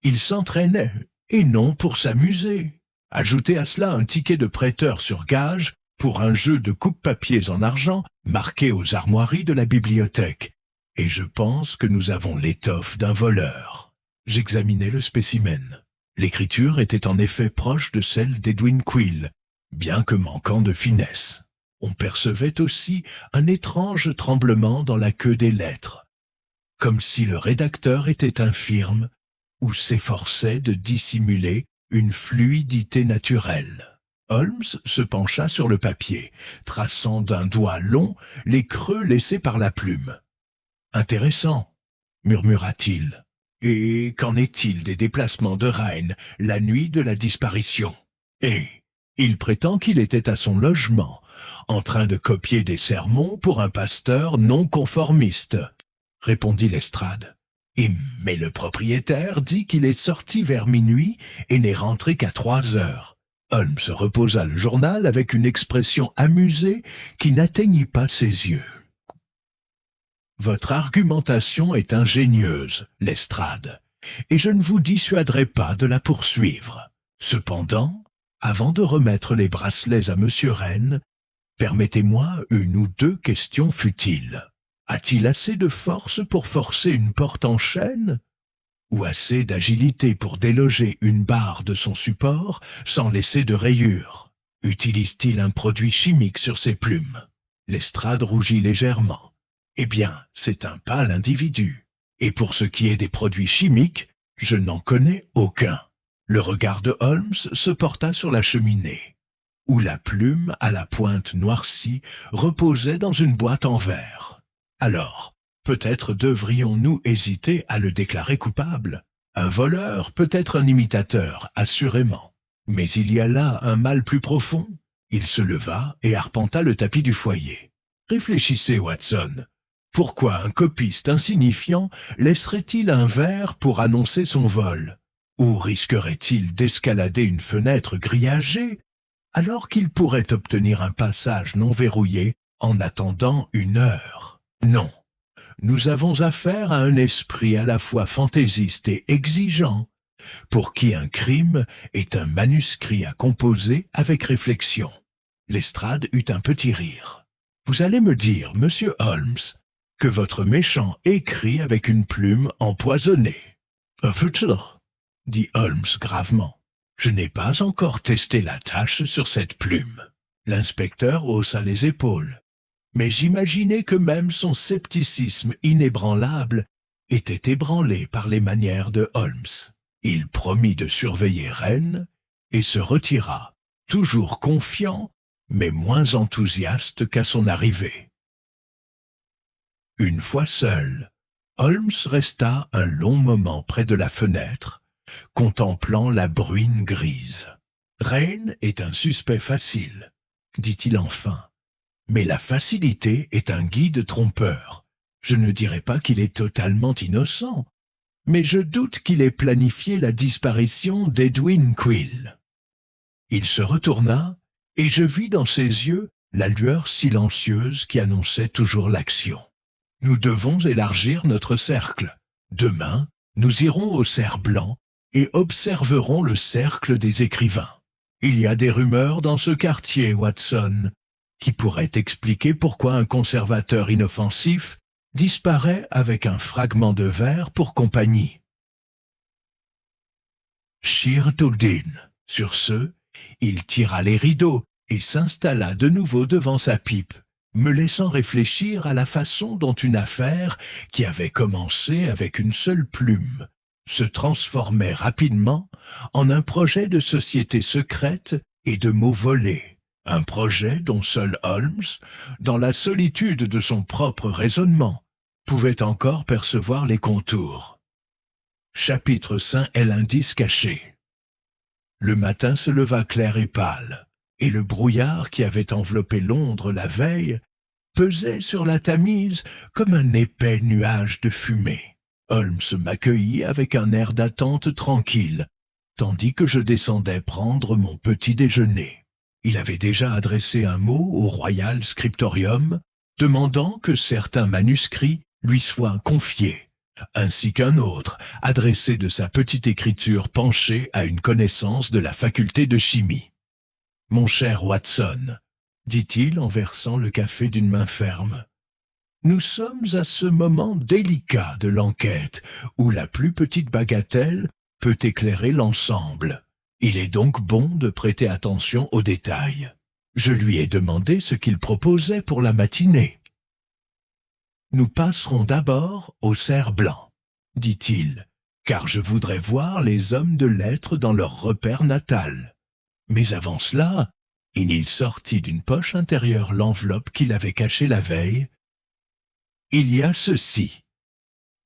Il s'entraînait, et non pour s'amuser. Ajoutez à cela un ticket de prêteur sur gage pour un jeu de coupe-papiers en argent marqué aux armoiries de la bibliothèque, et je pense que nous avons l'étoffe d'un voleur. » J'examinai le spécimen. L'écriture était en effet proche de celle d'Edwin Quill, bien que manquant de finesse. On percevait aussi un étrange tremblement dans la queue des lettres, comme si le rédacteur était infirme ou s'efforçait de dissimuler une fluidité naturelle. Holmes se pencha sur le papier, traçant d'un doigt long les creux laissés par la plume. « Intéressant, » murmura-t-il. « Et qu'en est-il des déplacements de Rain la nuit de la disparition ?» « Eh, il prétend qu'il était à son logement, en train de copier des sermons pour un pasteur non conformiste, » répondit Lestrade. « Mais le propriétaire dit qu'il est sorti vers minuit et n'est rentré qu'à 3 heures. » Holmes reposa le journal avec une expression amusée qui n'atteignit pas ses yeux. « Votre argumentation est ingénieuse, Lestrade, et je ne vous dissuaderai pas de la poursuivre. Cependant, Avant de remettre les bracelets à Monsieur Wren, permettez-moi une ou deux questions futiles. A-t-il assez de force pour forcer une porte en chêne? Ou assez d'agilité pour déloger une barre de son support sans laisser de rayures? Utilise-t-il un produit chimique sur ses plumes? Lestrade rougit légèrement. Eh bien, c'est un pâle individu. Et pour ce qui est des produits chimiques, je n'en connais aucun. Le regard de Holmes se porta sur la cheminée, où la plume à la pointe noircie reposait dans une boîte en verre. Alors, peut-être devrions-nous hésiter à le déclarer coupable. Un voleur peut être un imitateur, assurément. Mais il y a là un mal plus profond. Il se leva et arpenta le tapis du foyer. Réfléchissez, Watson. Pourquoi un copiste insignifiant laisserait-il un verre pour annoncer son vol? Ou risquerait-il d'escalader une fenêtre grillagée alors qu'il pourrait obtenir un passage non verrouillé en attendant une heure? Non, nous avons affaire à un esprit à la fois fantaisiste et exigeant, pour qui un crime est un manuscrit à composer avec réflexion. Lestrade eut un petit rire. Vous allez me dire, monsieur Holmes, que votre méchant écrit avec une plume empoisonnée. Peut-être, dit Holmes gravement. Je n'ai pas encore testé la tache sur cette plume. L'inspecteur haussa les épaules. Mais j'imaginais que même son scepticisme inébranlable était ébranlé par les manières de Holmes. Il promit de surveiller Wren et se retira, toujours confiant, mais moins enthousiaste qu'à son arrivée. Une fois seul, Holmes resta un long moment près de la fenêtre, contemplant la bruine grise. « Wren est un suspect facile, dit-il enfin, mais la facilité est un guide trompeur. Je ne dirais pas qu'il est totalement innocent, mais je doute qu'il ait planifié la disparition d'Edwin Quill. » Il se retourna, et je vis dans ses yeux la lueur silencieuse qui annonçait toujours l'action. Nous devons élargir notre cercle. Demain, nous irons au cerf blanc et observerons le cercle des écrivains. Il y a des rumeurs dans ce quartier, Watson, qui pourraient expliquer pourquoi un conservateur inoffensif disparaît avec un fragment de verre pour compagnie. Sheartuldin. Sur ce, il tira les rideaux et s'installa de nouveau devant sa pipe, me laissant réfléchir à la façon dont une affaire qui avait commencé avec une seule plume se transformait rapidement en un projet de société secrète et de mots volés, un projet dont seul Holmes, dans la solitude de son propre raisonnement, pouvait encore percevoir les contours. Chapitre 5 est l'indice caché. Le matin se leva clair et pâle, et le brouillard qui avait enveloppé Londres la veille pesait sur la Tamise comme un épais nuage de fumée. Holmes m'accueillit avec un air d'attente tranquille, tandis que je descendais prendre mon petit déjeuner. Il avait déjà adressé un mot au Royal Scriptorium, demandant que certains manuscrits lui soient confiés, ainsi qu'un autre adressé de sa petite écriture penchée à une connaissance de la faculté de chimie. « Mon cher Watson, » dit-il en versant le café d'une main ferme, « nous sommes à ce moment délicat de l'enquête où la plus petite bagatelle peut éclairer l'ensemble. Il est donc bon de prêter attention aux détails. Je lui ai demandé ce qu'il proposait pour la matinée. « Nous passerons d'abord au cerf blanc, dit-il, car je voudrais voir les hommes de lettres dans leur repère natal. Mais avant cela, il sortit d'une poche intérieure l'enveloppe qu'il avait cachée la veille. Il y a ceci.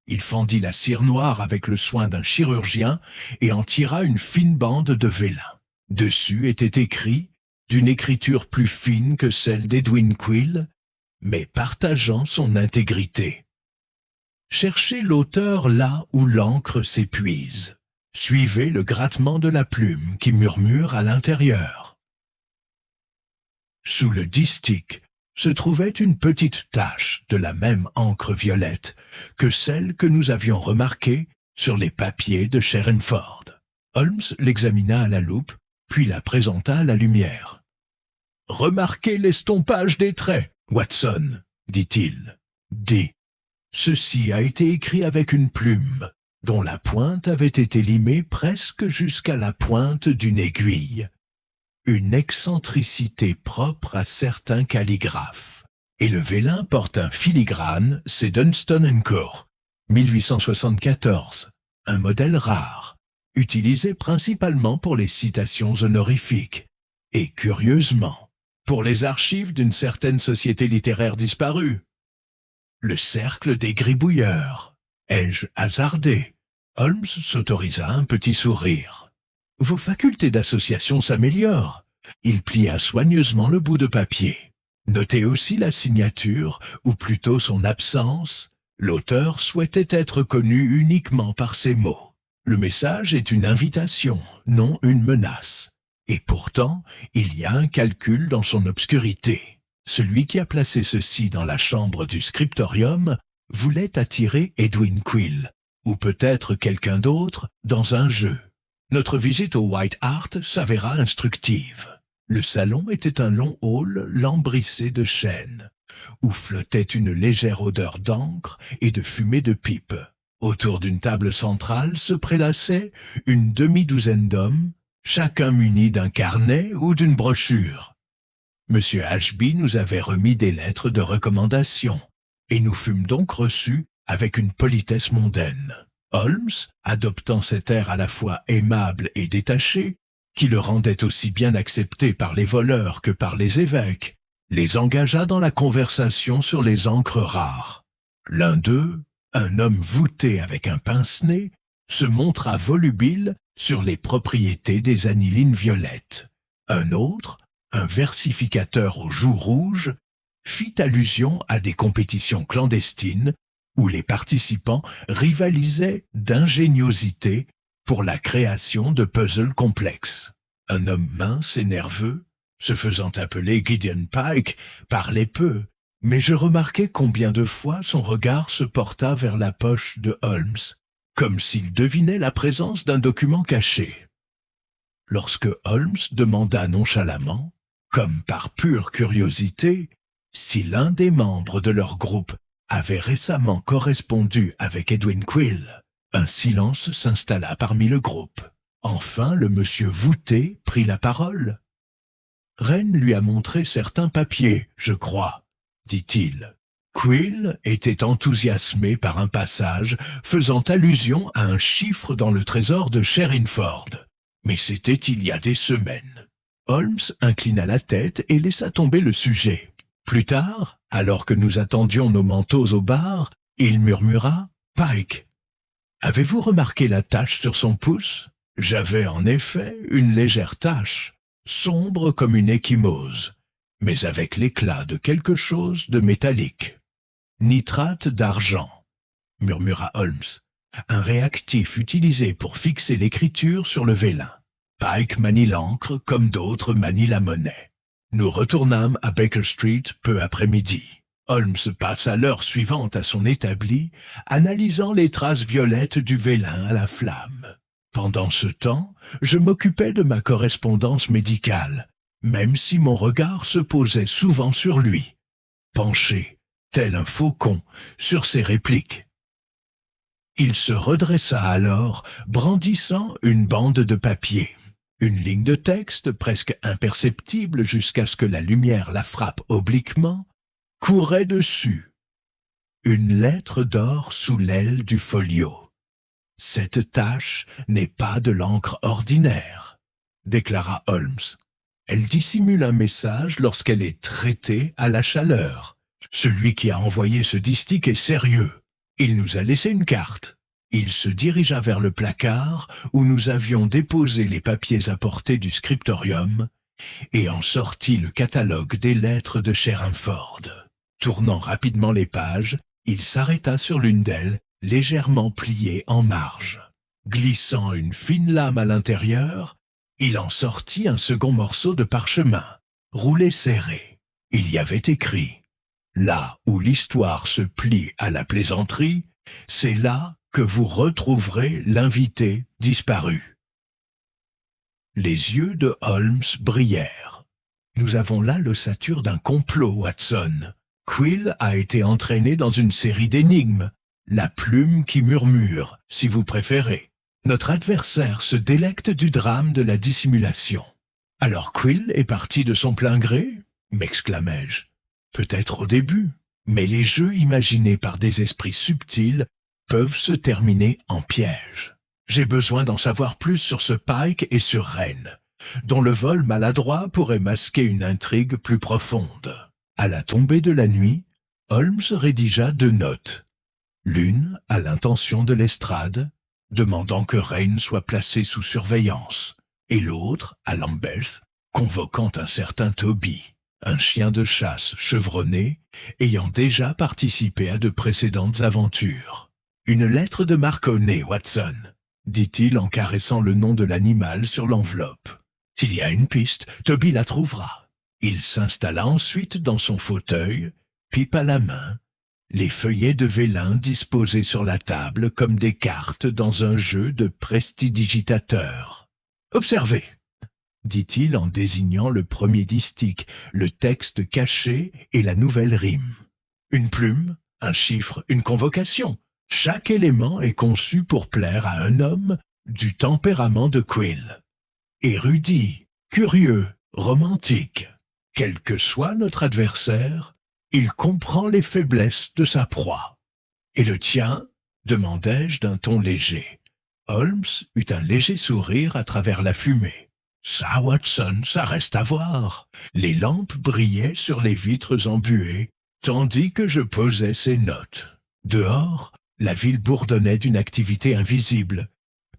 Il fendit la cire noire avec le soin d'un chirurgien et en tira une fine bande de vélin. Dessus était écrit, d'une écriture plus fine que celle d'Edwin Quill, mais partageant son intégrité. Cherchez l'auteur là où l'encre s'épuise. Suivez le grattement de la plume qui murmure à l'intérieur. Sous le distique se trouvait une petite tache de la même encre violette que celle que nous avions remarquée sur les papiers de Sherrinford. Holmes l'examina à la loupe, puis la présenta à la lumière. « Remarquez l'estompage des traits, Watson, dit-il. D. Ceci a été écrit avec une plume, dont la pointe avait été limée presque jusqu'à la pointe d'une aiguille. Une excentricité propre à certains calligraphes. Et le vélin porte un filigrane, c'est Dunstan & Co. 1874, un modèle rare, utilisé principalement pour les citations honorifiques, et curieusement, pour les archives d'une certaine société littéraire disparue. Le cercle des gribouilleurs. Ai-je hasardé? Holmes s'autorisa un petit sourire. Vos facultés d'association s'améliorent. Il plia soigneusement le bout de papier. Notez aussi la signature, ou plutôt son absence. L'auteur souhaitait être connu uniquement par ces mots. Le message est une invitation, non une menace. Et pourtant, il y a un calcul dans son obscurité. Celui qui a placé ceci dans la chambre du scriptorium voulait attirer Edwin Quill, ou peut-être quelqu'un d'autre, dans un jeu. Notre visite au White Hart s'avéra instructive. Le salon était un long hall lambrissé de chêne, où flottait une légère odeur d'encre et de fumée de pipe. Autour d'une table centrale se prélassaient une demi-douzaine d'hommes, chacun muni d'un carnet ou d'une brochure. Monsieur Ashby nous avait remis des lettres de recommandation, et nous fûmes donc reçus avec une politesse mondaine. Holmes, adoptant cet air à la fois aimable et détaché, qui le rendait aussi bien accepté par les voleurs que par les évêques, les engagea dans la conversation sur les encres rares. L'un d'eux, un homme voûté avec un pince-nez, se montra volubile sur les propriétés des anilines violettes. Un autre, un versificateur aux joues rouges, fit allusion à des compétitions clandestines où les participants rivalisaient d'ingéniosité pour la création de puzzles complexes. Un homme mince et nerveux, se faisant appeler Gideon Pike, parlait peu, mais je remarquai combien de fois son regard se porta vers la poche de Holmes, comme s'il devinait la présence d'un document caché. Lorsque Holmes demanda nonchalamment, comme par pure curiosité, si l'un des membres de leur groupe avait récemment correspondu avec Edwin Quill, un silence s'installa parmi le groupe. Enfin, le monsieur voûté prit la parole. « Rennes lui a montré certains papiers, je crois, dit-il. Quill était enthousiasmé par un passage faisant allusion à un chiffre dans le trésor de Sherrinford. Mais c'était il y a des semaines. » Holmes inclina la tête et laissa tomber le sujet. Plus tard, alors que nous attendions nos manteaux au bar, il murmura « Pike, avez-vous remarqué la tache sur son pouce ?» J'avais en effet une légère tache, sombre comme une ecchymose, mais avec l'éclat de quelque chose de métallique. « Nitrate d'argent », murmura Holmes, un réactif utilisé pour fixer l'écriture sur le vélin. Pike manie l'encre comme d'autres manient la monnaie. Nous retournâmes à Baker Street peu après-midi. Holmes passa l'heure suivante à son établi, analysant les traces violettes du vélin à la flamme. Pendant ce temps, je m'occupais de ma correspondance médicale, même si mon regard se posait souvent sur lui, penché, tel un faucon, sur ses répliques. Il se redressa alors, brandissant une bande de papier. Une ligne de texte, presque imperceptible jusqu'à ce que la lumière la frappe obliquement, courait dessus. Une lettre d'or sous l'aile du folio. « Cette tache n'est pas de l'encre ordinaire, » déclara Holmes. « Elle dissimule un message lorsqu'elle est traitée à la chaleur. Celui qui a envoyé ce distique est sérieux. Il nous a laissé une carte. » Il se dirigea vers le placard où nous avions déposé les papiers apportés du scriptorium et en sortit le catalogue des lettres de Sherrinford. Tournant rapidement les pages, il s'arrêta sur l'une d'elles, légèrement pliée en marge. Glissant une fine lame à l'intérieur, il en sortit un second morceau de parchemin, roulé serré. Il y avait écrit « Là où l'histoire se plie à la plaisanterie, c'est là que vous retrouverez l'invité disparu. » Les yeux de Holmes brillèrent. « Nous avons là l'ossature d'un complot, Watson. Quill a été entraîné dans une série d'énigmes. La plume qui murmure, si vous préférez. Notre adversaire se délecte du drame de la dissimulation. Alors Quill est parti de son plein gré ?» m'exclamai-je. « Peut-être au début, mais les jeux imaginés par des esprits subtils peuvent se terminer en piège. J'ai besoin d'en savoir plus sur ce Pike et sur Rain, dont le vol maladroit pourrait masquer une intrigue plus profonde. » À la tombée de la nuit, Holmes rédigea 2 notes. L'une à l'intention de Lestrade, demandant que Rain soit placé sous surveillance, et l'autre à Lambeth, convoquant un certain Toby, un chien de chasse chevronné, ayant déjà participé à de précédentes aventures. « Une lettre de Marconnay, Watson, » dit-il en caressant le nom de l'animal sur l'enveloppe. « S'il y a une piste, Toby la trouvera. » Il s'installa ensuite dans son fauteuil, pipe à la main, les feuillets de vélin disposés sur la table comme des cartes dans un jeu de prestidigitateur. « Observez !» dit-il en désignant le premier distique, le texte caché et la nouvelle rime. « Une plume, un chiffre, une convocation. Chaque élément est conçu pour plaire à un homme du tempérament de Quill. Érudit, curieux, romantique. Quel que soit notre adversaire, il comprend les faiblesses de sa proie. »« Et le tien ?» demandai-je d'un ton léger. Holmes eut un léger sourire à travers la fumée. « Ça, Watson, ça reste à voir. » Les lampes brillaient sur les vitres embuées, tandis que je posais ces notes. Dehors, la ville bourdonnait d'une activité invisible,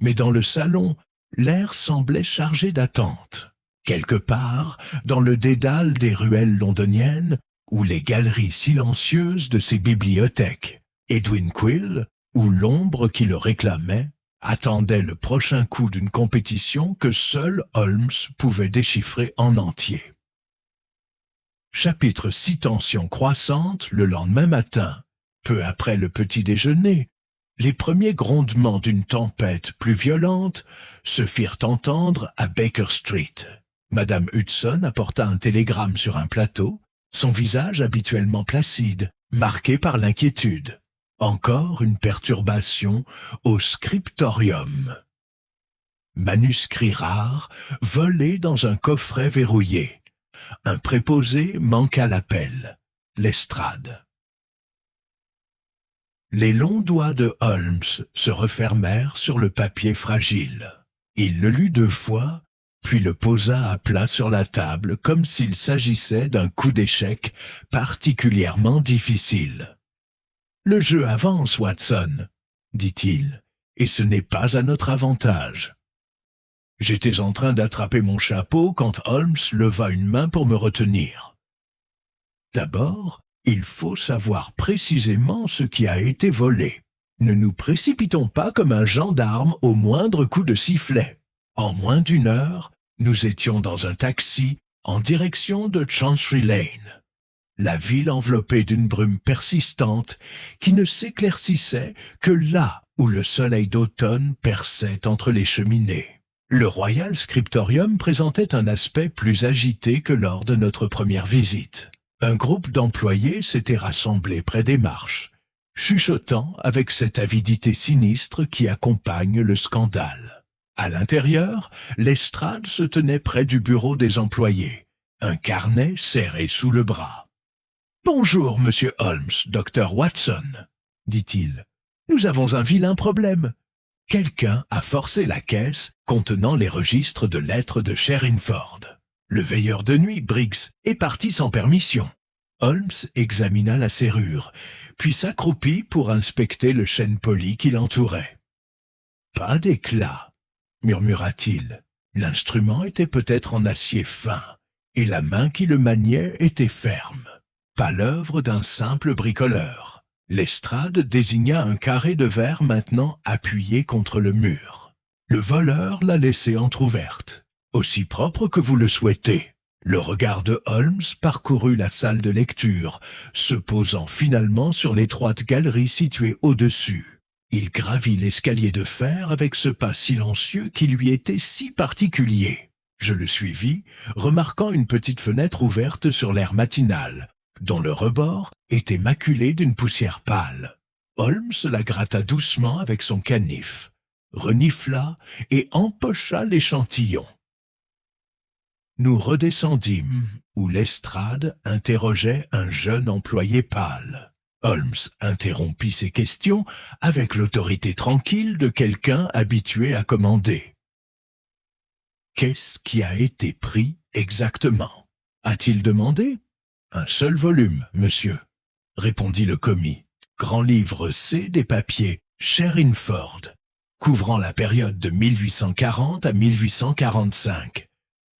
mais dans le salon, l'air semblait chargé d'attente. Quelque part, dans le dédale des ruelles londoniennes, ou les galeries silencieuses de ces bibliothèques, Edwin Quill, ou l'ombre qui le réclamait, attendait le prochain coup d'une compétition que seul Holmes pouvait déchiffrer en entier. Chapitre 6 tension croissante le lendemain matin, peu après le petit déjeuner, les premiers grondements d'une tempête plus violente se firent entendre à Baker Street. Madame Hudson apporta un télégramme sur un plateau, son visage habituellement placide, marqué par l'inquiétude. Encore une perturbation au scriptorium. Manuscrit rare, volé dans un coffret verrouillé. Un préposé manqua l'appel. Lestrade. Les longs doigts de Holmes se refermèrent sur le papier fragile. Il le lut 2 fois, puis le posa à plat sur la table comme s'il s'agissait d'un coup d'échec particulièrement difficile. « Le jeu avance, Watson, » dit-il, « et ce n'est pas à notre avantage. » J'étais en train d'attraper mon chapeau quand Holmes leva une main pour me retenir. « D'abord, il faut savoir précisément ce qui a été volé. Ne nous précipitons pas comme un gendarme au moindre coup de sifflet. En moins d'1 heure, nous étions dans un taxi en direction de Chancery Lane. La ville enveloppée d'une brume persistante qui ne s'éclaircissait que là où le soleil d'automne perçait entre les cheminées. Le Royal Scriptorium présentait un aspect plus agité que lors de notre première visite. Un groupe d'employés s'était rassemblé près des marches, chuchotant avec cette avidité sinistre qui accompagne le scandale. À l'intérieur, Lestrade se tenait près du bureau des employés, un carnet serré sous le bras. « Bonjour, monsieur Holmes, docteur Watson, » dit-il. « Nous avons un vilain problème. Quelqu'un a forcé la caisse contenant les registres de lettres de Sherrinford. Le veilleur de nuit, Briggs, est parti sans permission. » Holmes examina la serrure, puis s'accroupit pour inspecter le chêne poli qui l'entourait. « Pas d'éclat, » murmura-t-il. L'instrument était peut-être en acier fin, et la main qui le maniait était ferme. Pas l'œuvre d'un simple bricoleur. Lestrade désigna un carré de verre maintenant appuyé contre le mur. Le voleur l'a laissé entr'ouverte. Aussi propre que vous le souhaitez. Le regard de Holmes parcourut la salle de lecture, se posant finalement sur l'étroite galerie située au-dessus. Il gravit l'escalier de fer avec ce pas silencieux qui lui était si particulier. Je le suivis, remarquant une petite fenêtre ouverte sur l'air matinal, dont le rebord était maculé d'une poussière pâle. Holmes la gratta doucement avec son canif, renifla et empocha l'échantillon. Nous redescendîmes, où Lestrade interrogeait un jeune employé pâle. Holmes interrompit ses questions avec l'autorité tranquille de quelqu'un habitué à commander. « Qu'est-ce qui a été pris exactement » a-t-il demandé. « Un seul volume, monsieur, » répondit le commis. « Grand livre C des papiers Sherrinford, couvrant la période de 1840 à 1845.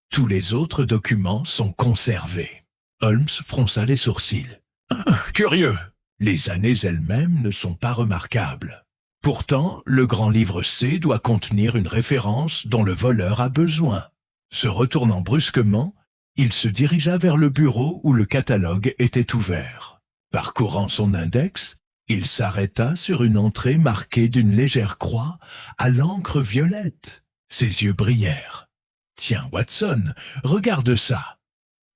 Tous les autres documents sont conservés. » Holmes fronça les sourcils. « Curieux. Les années elles-mêmes ne sont pas remarquables. Pourtant, le grand livre C doit contenir une référence dont le voleur a besoin. » Se retournant brusquement, il se dirigea vers le bureau où le catalogue était ouvert. Parcourant son index, il s'arrêta sur une entrée marquée d'une légère croix à l'encre violette. Ses yeux brillèrent. « Tiens, Watson, regarde ça.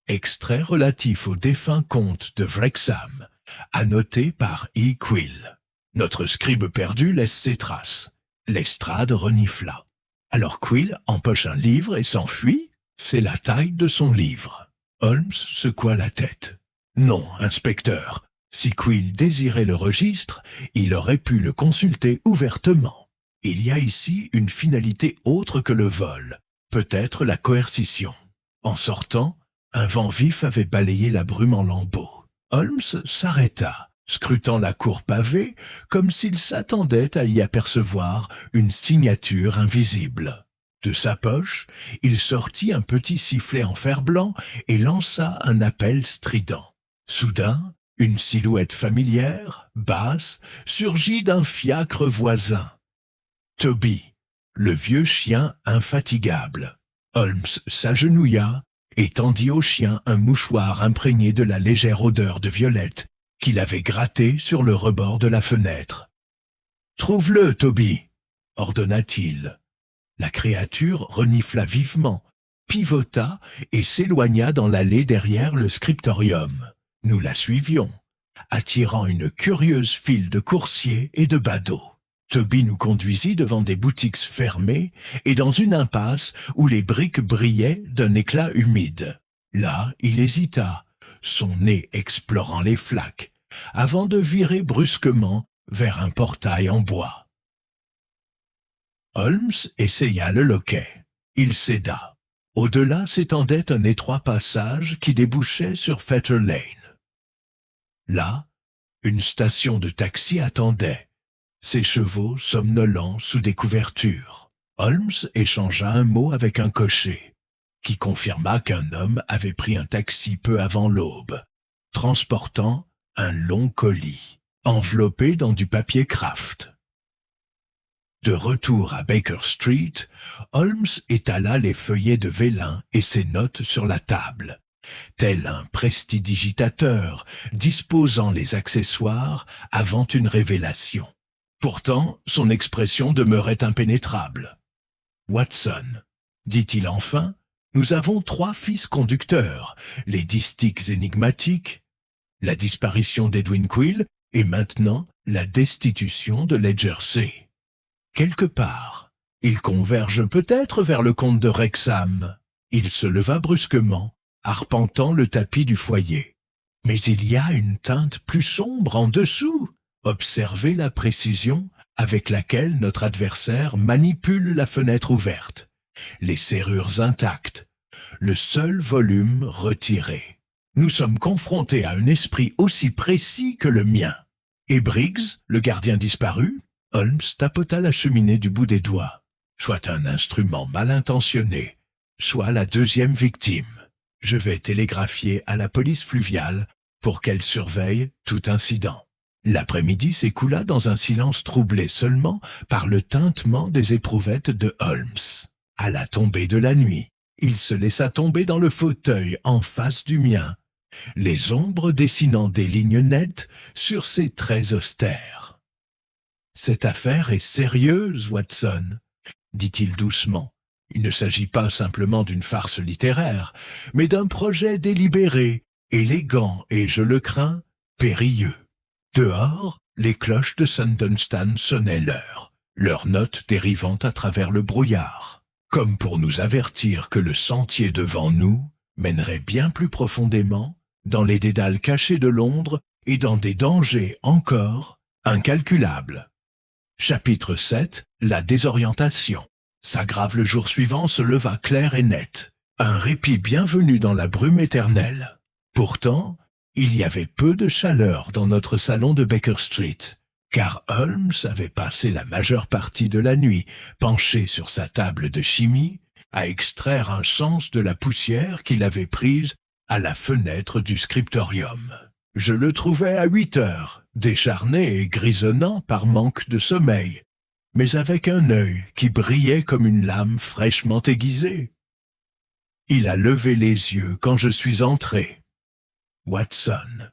Extrait relatif au défunt comte de Wrexham, annoté par E. Quill. Notre scribe perdu laisse ses traces. » Lestrade renifla. Alors Quill empoche un livre et s'enfuit. C'est la taille de son livre. Holmes secoua la tête. Non, inspecteur. Si Quill désirait le registre, il aurait pu le consulter ouvertement. Il y a ici une finalité autre que le vol, peut-être la coercition. En sortant, un vent vif avait balayé la brume en lambeaux. Holmes s'arrêta, scrutant la cour pavée, comme s'il s'attendait à y apercevoir une signature invisible. De sa poche, il sortit un petit sifflet en fer blanc et lança un appel strident. Soudain, une silhouette familière, basse, surgit d'un fiacre voisin. Toby, le vieux chien infatigable. Holmes s'agenouilla et tendit au chien un mouchoir imprégné de la légère odeur de violette qu'il avait gratté sur le rebord de la fenêtre. « Trouve-le, Toby !» ordonna-t-il. La créature renifla vivement, pivota et s'éloigna dans l'allée derrière le scriptorium. Nous la suivions, attirant une curieuse file de coursiers et de badauds. Toby nous conduisit devant des boutiques fermées et dans une impasse où les briques brillaient d'un éclat humide. Là, il hésita, son nez explorant les flaques, avant de virer brusquement vers un portail en bois. Holmes essaya le loquet. Il céda. Au-delà s'étendait un étroit passage qui débouchait sur Fetter Lane. Là, une station de taxi attendait, ses chevaux somnolents sous des couvertures. Holmes échangea un mot avec un cocher, qui confirma qu'un homme avait pris un taxi peu avant l'aube, transportant un long colis, enveloppé dans du papier Kraft. De retour à Baker Street, Holmes étala les feuillets de vélin et ses notes sur la table, tel un prestidigitateur disposant les accessoires avant une révélation. Pourtant, son expression demeurait impénétrable. « Watson, » dit-il enfin, « nous avons 3 fils conducteurs, les distiques énigmatiques, la disparition d'Edwin Quill et maintenant la destitution de Ledger C. Quelque part, ils convergent peut-être vers le comte de Wrexham. » Il se leva brusquement, arpentant le tapis du foyer. « Mais il y a une teinte plus sombre en dessous. » Observez la précision avec laquelle notre adversaire manipule la fenêtre ouverte, les serrures intactes, le seul volume retiré. Nous sommes confrontés à un esprit aussi précis que le mien. Et Briggs, le gardien disparu? Holmes tapota la cheminée du bout des doigts. Soit un instrument mal intentionné, soit la deuxième victime. Je vais télégraphier à la police fluviale pour qu'elle surveille tout incident. L'après-midi s'écoula dans un silence troublé seulement par le tintement des éprouvettes de Holmes. À la tombée de la nuit, il se laissa tomber dans le fauteuil en face du mien, les ombres dessinant des lignes nettes sur ses traits austères. Cette affaire est sérieuse, Watson, dit-il doucement. Il ne s'agit pas simplement d'une farce littéraire, mais d'un projet délibéré, élégant et, je le crains, périlleux. Dehors, les cloches de St. Dunstan sonnaient l'heure, leurs notes dérivant à travers le brouillard, comme pour nous avertir que le sentier devant nous mènerait bien plus profondément dans les dédales cachés de Londres et dans des dangers encore incalculables. Chapitre 7. La désorientation. S'aggrave le jour suivant se leva clair et net, un répit bienvenu dans la brume éternelle. Pourtant, il y avait peu de chaleur dans notre salon de Baker Street, car Holmes avait passé la majeure partie de la nuit penché sur sa table de chimie à extraire un sens de la poussière qu'il avait prise à la fenêtre du scriptorium. Je le trouvais à 8 heures, décharné et grisonnant par manque de sommeil, mais avec un œil qui brillait comme une lame fraîchement aiguisée. Il a levé les yeux quand je suis entré. « Watson,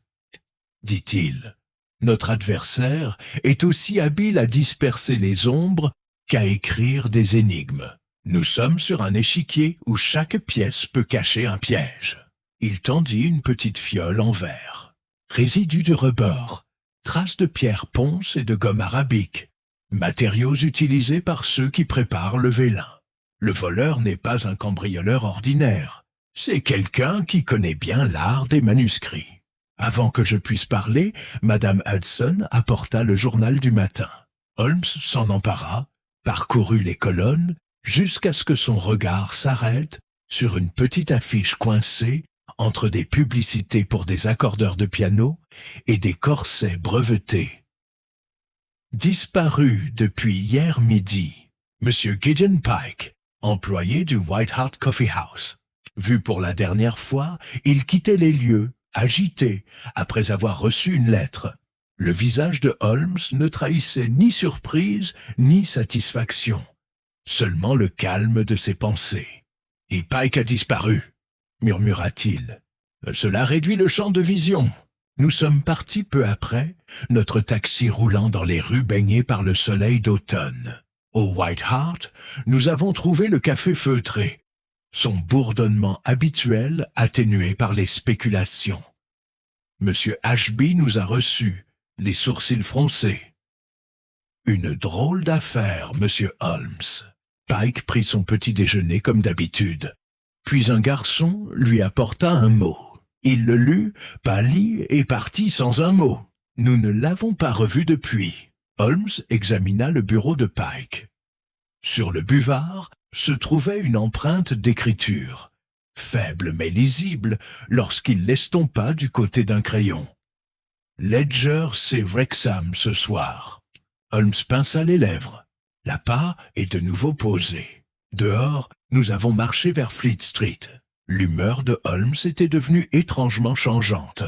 dit-il, notre adversaire est aussi habile à disperser les ombres qu'à écrire des énigmes. Nous sommes sur un échiquier où chaque pièce peut cacher un piège. » Il tendit une petite fiole en verre. Résidus de rebord, traces de pierre ponce et de gomme arabique, matériaux utilisés par ceux qui préparent le vélin. Le voleur n'est pas un cambrioleur ordinaire, c'est quelqu'un qui connaît bien l'art des manuscrits. Avant que je puisse parler, Madame Hudson apporta le journal du matin. Holmes s'en empara, parcourut les colonnes, jusqu'à ce que son regard s'arrête sur une petite affiche coincée entre des publicités pour des accordeurs de piano et des corsets brevetés. Disparu depuis hier midi, Monsieur Gideon Pike, employé du White Hart Coffee House. Vu pour la dernière fois, il quittait les lieux, agité, après avoir reçu une lettre. Le visage de Holmes ne trahissait ni surprise ni satisfaction, seulement le calme de ses pensées. « Et Pike a disparu », murmura-t-il. « Cela réduit le champ de vision. » Nous sommes partis peu après, notre taxi roulant dans les rues baignées par le soleil d'automne. Au White Hart, nous avons trouvé le café feutré, son bourdonnement habituel atténué par les spéculations. Monsieur Ashby nous a reçus, les sourcils froncés. Une drôle d'affaire, monsieur Holmes. Pike prit son petit déjeuner comme d'habitude. Puis un garçon lui apporta un mot. Il le lut, pâlit et partit sans un mot. Nous ne l'avons pas revu depuis. Holmes examina le bureau de Pike. Sur le buvard se trouvait une empreinte d'écriture, faible mais lisible lorsqu'il l'estompa du côté d'un crayon. « Ledger, c'est Wrexham ce soir. » Holmes pinça les lèvres. La pas est de nouveau posée. Dehors, nous avons marché vers Fleet Street. L'humeur de Holmes était devenue étrangement changeante.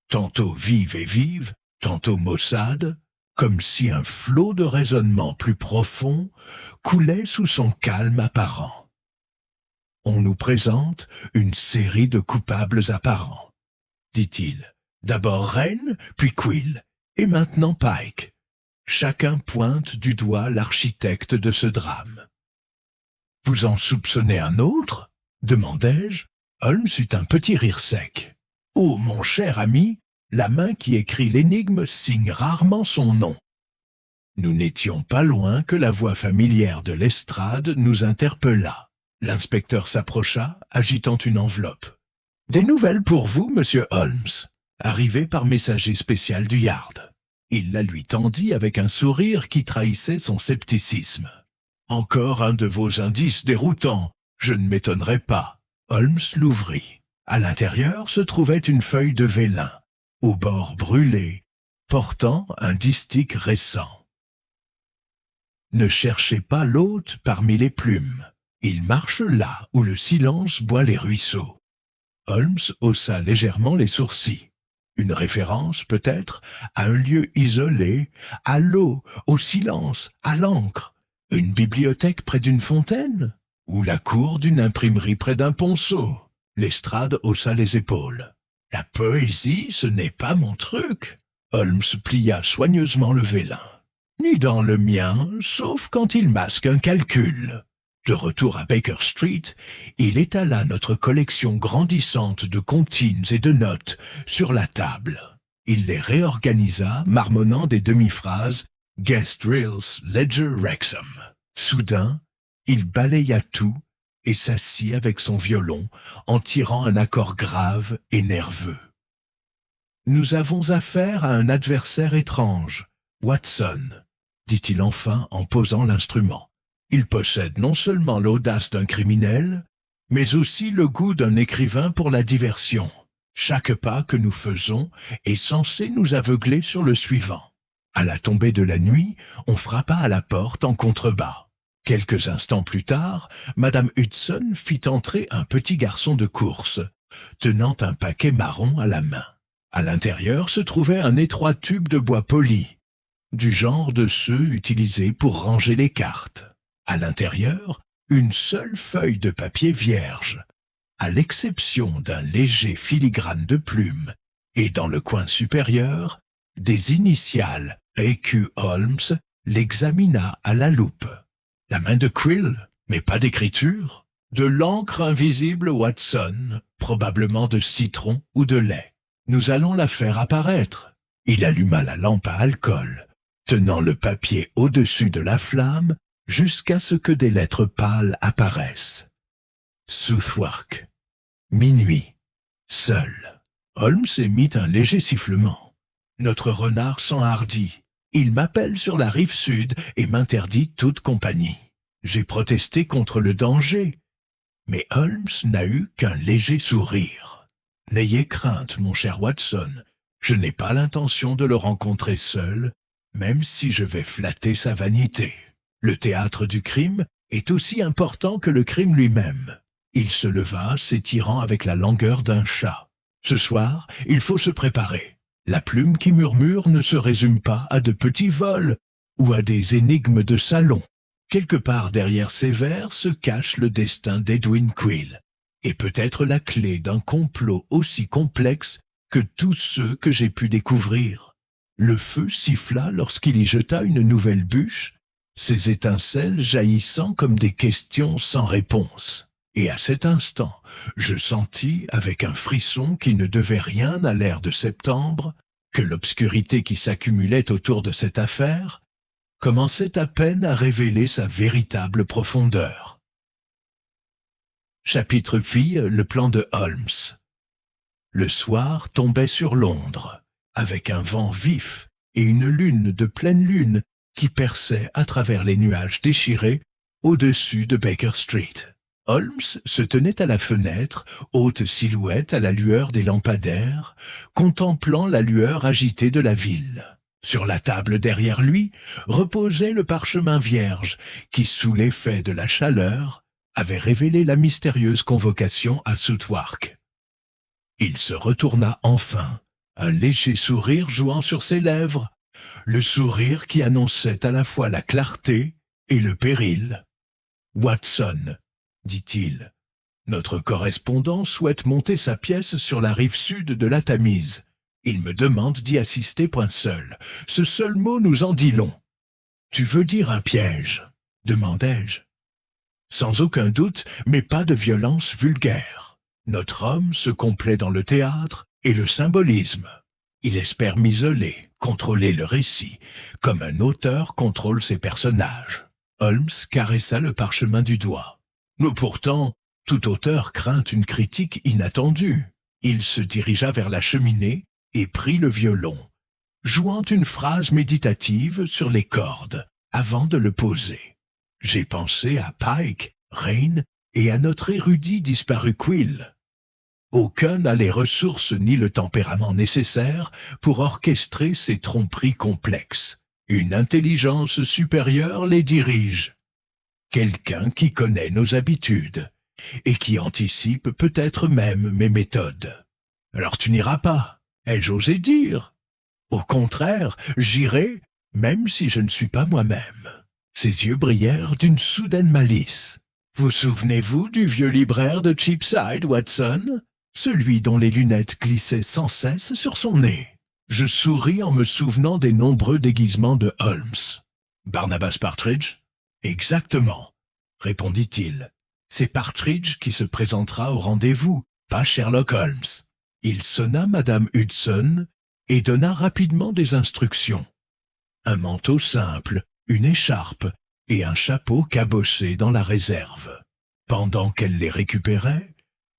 Tantôt vive, tantôt maussade, comme si un flot de raisonnement plus profond coulait sous son calme apparent. On nous présente une série de coupables apparents, dit-il. D'abord Rennes, puis Quill, et maintenant Pike. Chacun pointe du doigt l'architecte de ce drame. « Vous en soupçonnez un autre ?» demandai-je. Holmes eut un petit rire sec. « Oh, mon cher ami, la main qui écrit l'énigme signe rarement son nom. » Nous n'étions pas loin que la voix familière de l'estrade nous interpella. L'inspecteur s'approcha, agitant une enveloppe. « Des nouvelles pour vous, monsieur Holmes, arrivé par messager spécial du Yard. » Il la lui tendit avec un sourire qui trahissait son scepticisme. « Encore un de vos indices déroutants, je ne m'étonnerais pas. » Holmes l'ouvrit. À l'intérieur se trouvait une feuille de vélin, au bord brûlé, portant un distique récent. « Ne cherchez pas l'hôte parmi les plumes. Il marche là où le silence boit les ruisseaux. » Holmes haussa légèrement les sourcils. Une référence, peut-être, à un lieu isolé, à l'eau, au silence, à l'encre. Une bibliothèque près d'une fontaine? Ou la cour d'une imprimerie près d'un ponceau? Lestrade haussa les épaules. « La poésie, ce n'est pas mon truc. » Holmes plia soigneusement le vélin. ni dans le mien, sauf quand il masque un calcul. De retour à Baker Street, il étala notre collection grandissante de comptines et de notes sur la table. Il les réorganisa, marmonnant des demi-phrases « Guest Drills, Ledger Wrexham ». Soudain, il balaya tout et s'assit avec son violon en tirant un accord grave et nerveux. « Nous avons affaire à un adversaire étrange, Watson, dit-il enfin en posant l'instrument. Il possède non seulement l'audace d'un criminel, mais aussi le goût d'un écrivain pour la diversion. Chaque pas que nous faisons est censé nous aveugler sur le suivant. À la tombée de la nuit, on frappa à la porte en contrebas. Quelques instants plus tard, Madame Hudson fit entrer un petit garçon de course, tenant un paquet marron à la main. À l'intérieur se trouvait un étroit tube de bois poli, du genre de ceux utilisés pour ranger les cartes. À l'intérieur, une seule feuille de papier vierge, à l'exception d'un léger filigrane de plumes, et dans le coin supérieur, des initiales. A.Q. Holmes l'examina à la loupe. La main de Quill, mais pas d'écriture. De l'encre invisible Watson, probablement de citron ou de lait. Nous allons la faire apparaître. Il alluma la lampe à alcool, tenant le papier au-dessus de la flamme jusqu'à ce que des lettres pâles apparaissent. Southwark. Minuit. Seul. Holmes émit un léger sifflement. Notre renard s'enhardit. Il m'appelle sur la rive sud et m'interdit toute compagnie. J'ai protesté contre le danger, mais Holmes n'a eu qu'un léger sourire. N'ayez crainte, mon cher Watson, je n'ai pas l'intention de le rencontrer seul, même si je vais flatter sa vanité. Le théâtre du crime est aussi important que le crime lui-même. Il se leva, s'étirant avec la langueur d'un chat. Ce soir, il faut se préparer. La plume qui murmure ne se résume pas à de petits vols ou à des énigmes de salon. Quelque part derrière ces vers se cache le destin d'Edwin Quill, et peut-être la clé d'un complot aussi complexe que tous ceux que j'ai pu découvrir. Le feu siffla lorsqu'il y jeta une nouvelle bûche, ses étincelles jaillissant comme des questions sans réponse. Et à cet instant, je sentis, avec un frisson qui ne devait rien à l'air de septembre, que l'obscurité qui s'accumulait autour de cette affaire commençait à peine à révéler sa véritable profondeur. Chapitre IV. Le plan de Holmes. Le soir tombait sur Londres, avec un vent vif et une lune de pleine lune qui perçait à travers les nuages déchirés au-dessus de Baker Street. Holmes se tenait à la fenêtre, haute silhouette à la lueur des lampadaires, contemplant la lueur agitée de la ville. Sur la table derrière lui reposait le parchemin vierge qui, sous l'effet de la chaleur, avait révélé la mystérieuse convocation à Southwark. Il se retourna enfin, un léger sourire jouant sur ses lèvres, le sourire qui annonçait à la fois la clarté et le péril. « Watson », dit-il, « notre correspondant souhaite monter sa pièce sur la rive sud de la Tamise. Il me demande d'y assister point seul. Ce seul mot nous en dit long. »« Tu veux dire un piège ?» demandai-je. « Sans aucun doute, mais pas de violence vulgaire. Notre homme se complaît dans le théâtre et le symbolisme. Il espère m'isoler, contrôler le récit, comme un auteur contrôle ses personnages. » Holmes caressa le parchemin du doigt. Mais pourtant, tout auteur craint une critique inattendue. Il se dirigea vers la cheminée et prit le violon, jouant une phrase méditative sur les cordes avant de le poser. J'ai pensé à Pike, Rain et à notre érudit disparu Quill. Aucun n'a les ressources ni le tempérament nécessaires pour orchestrer ces tromperies complexes. Une intelligence supérieure les dirige. Quelqu'un qui connaît nos habitudes et qui anticipe peut-être même mes méthodes. Alors tu n'iras pas, ai-je osé dire. Au contraire, j'irai, même si je ne suis pas moi-même. Ses yeux brillèrent d'une soudaine malice. Vous souvenez-vous du vieux libraire de Cheapside, Watson? Celui dont les lunettes glissaient sans cesse sur son nez. Je souris en me souvenant des nombreux déguisements de Holmes. Barnabas Partridge? Exactement, répondit-il. C'est Partridge qui se présentera au rendez-vous, pas Sherlock Holmes. Il sonna Madame Hudson et donna rapidement des instructions. Un manteau simple, une écharpe et un chapeau cabossé dans la réserve. Pendant qu'elle les récupérait,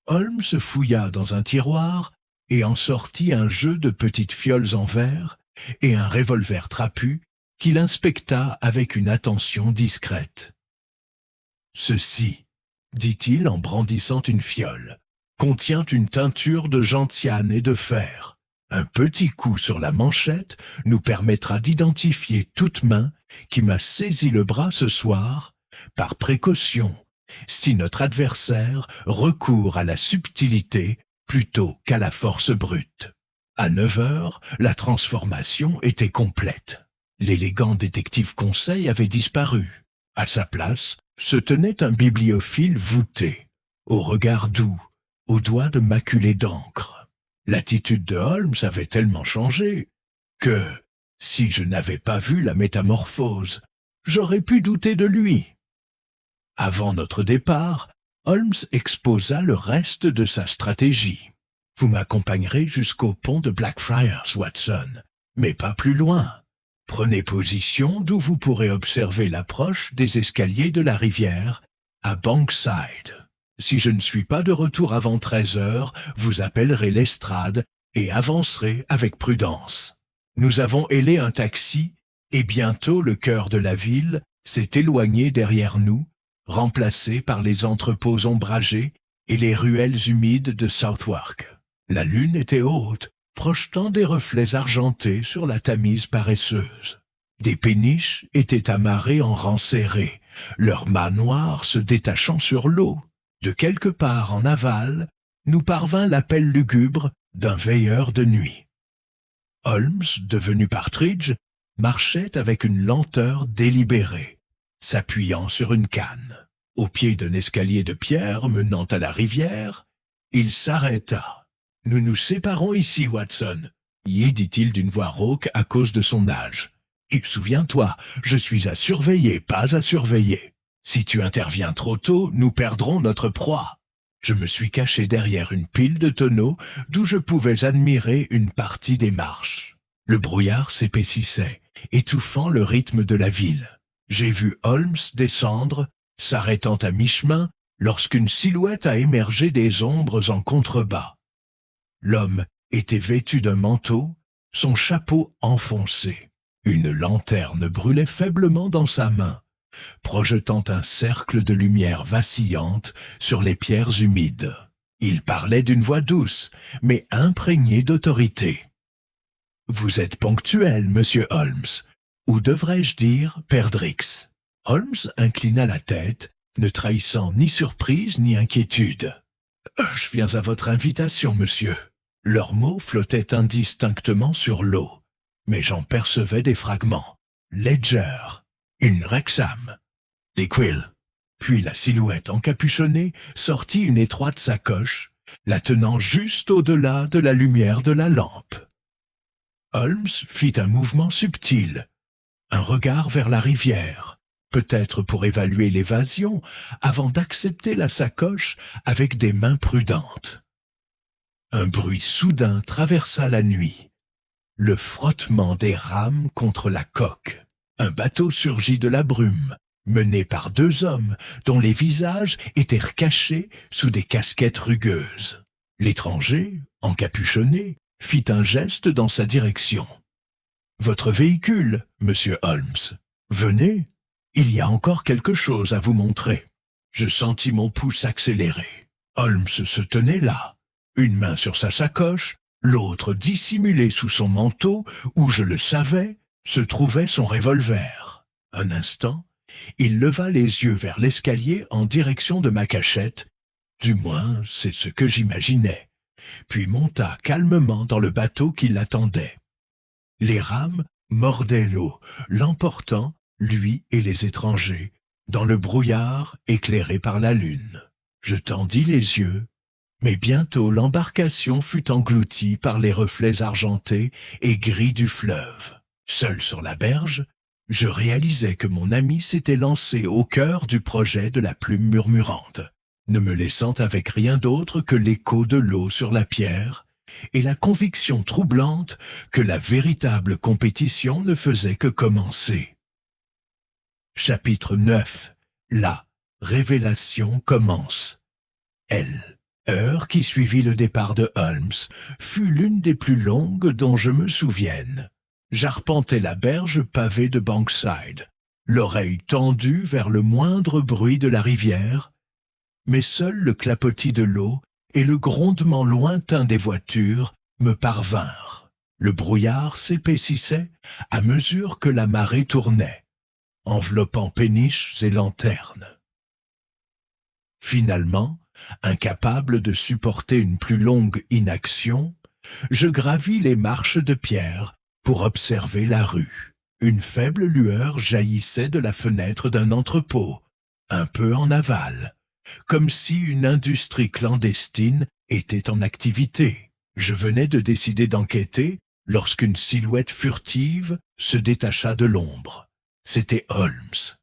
Holmes fouilla dans un tiroir et en sortit un jeu de petites fioles en verre et un revolver trapu qu'il inspecta avec une attention discrète. « Ceci, dit-il en brandissant une fiole, contient une teinture de gentiane et de fer. Un petit coup sur la manchette nous permettra d'identifier toute main qui m'a saisi le bras ce soir, par précaution, si notre adversaire recourt à la subtilité plutôt qu'à la force brute. » À 9 heures, la transformation était complète. L'élégant détective Conseil avait disparu. À sa place se tenait un bibliophile voûté, au regard doux, aux doigts de maculés d'encre. L'attitude de Holmes avait tellement changé que, si je n'avais pas vu la métamorphose, j'aurais pu douter de lui. Avant notre départ, Holmes exposa le reste de sa stratégie. « Vous m'accompagnerez jusqu'au pont de Blackfriars, Watson, mais pas plus loin. Prenez position d'où vous pourrez observer l'approche des escaliers de la rivière à Bankside. Si je ne suis pas de retour avant 13 heures, vous appellerez l'estrade et avancerez avec prudence. Nous avons hélé un taxi et bientôt le cœur de la ville s'est éloigné derrière nous, remplacé par les entrepôts ombragés et les ruelles humides de Southwark. La lune était haute, projetant des reflets argentés sur la Tamise paresseuse. Des péniches étaient amarrées en rang serré, leurs mâts noirs se détachant sur l'eau. De quelque part en aval, nous parvint l'appel lugubre d'un veilleur de nuit. Holmes, devenu Partridge, marchait avec une lenteur délibérée, s'appuyant sur une canne. Au pied d'un escalier de pierre menant à la rivière, il s'arrêta. « Nous nous séparons ici, Watson, » dit-il d'une voix rauque à cause de son âge. « Et souviens-toi, je suis à surveiller, pas à surveiller. Si tu interviens trop tôt, nous perdrons notre proie. » Je me suis caché derrière une pile de tonneaux d'où je pouvais admirer une partie des marches. Le brouillard s'épaississait, étouffant le rythme de la ville. J'ai vu Holmes descendre, s'arrêtant à mi-chemin, lorsqu'une silhouette a émergé des ombres en contrebas. L'homme était vêtu d'un manteau, son chapeau enfoncé. Une lanterne brûlait faiblement dans sa main, projetant un cercle de lumière vacillante sur les pierres humides. Il parlait d'une voix douce, mais imprégnée d'autorité. « Vous êtes ponctuel, monsieur Holmes, ou devrais-je dire Perdrix ?» Holmes inclina la tête, ne trahissant ni surprise ni inquiétude. « Je viens à votre invitation, monsieur. » Leurs mots flottaient indistinctement sur l'eau, mais j'en percevais des fragments. Ledger, une Wrexham, les Quill. Puis la silhouette encapuchonnée sortit une étroite sacoche, la tenant juste au-delà de la lumière de la lampe. Holmes fit un mouvement subtil, un regard vers la rivière, peut-être pour évaluer l'évasion, avant d'accepter la sacoche avec des mains prudentes. Un bruit soudain traversa la nuit, le frottement des rames contre la coque. Un bateau surgit de la brume, mené par 2 hommes dont les visages étaient cachés sous des casquettes rugueuses. L'étranger, encapuchonné, fit un geste dans sa direction. « Votre véhicule, monsieur Holmes. Venez, il y a encore quelque chose à vous montrer. » Je sentis mon pouce accélérer. Holmes se tenait là, une main sur sa sacoche, l'autre dissimulée sous son manteau, où, je le savais, se trouvait son revolver. Un instant, il leva les yeux vers l'escalier en direction de ma cachette, du moins c'est ce que j'imaginais, puis monta calmement dans le bateau qui l'attendait. Les rames mordaient l'eau, l'emportant, lui et les étrangers, dans le brouillard éclairé par la lune. Je tendis les yeux, mais bientôt l'embarcation fut engloutie par les reflets argentés et gris du fleuve. Seul sur la berge, Je réalisais que mon ami s'était lancé au cœur du projet de la plume murmurante, ne me laissant avec rien d'autre que l'écho de l'eau sur la pierre et la conviction troublante que la véritable compétition ne faisait que commencer. Chapitre 9. La révélation commence. L'heure qui suivit le départ de Holmes fut l'une des plus longues dont je me souvienne. J'arpentais la berge pavée de Bankside, l'oreille tendue vers le moindre bruit de la rivière, mais seul le clapotis de l'eau et le grondement lointain des voitures me parvinrent. Le brouillard s'épaississait à mesure que la marée tournait, enveloppant péniches et lanternes. Finalement, incapable de supporter une plus longue inaction, je gravis les marches de pierre pour observer la rue. Une faible lueur jaillissait de la fenêtre d'un entrepôt, un peu en aval, comme si une industrie clandestine était en activité. Je venais de décider d'enquêter lorsqu'une silhouette furtive se détacha de l'ombre. C'était Holmes.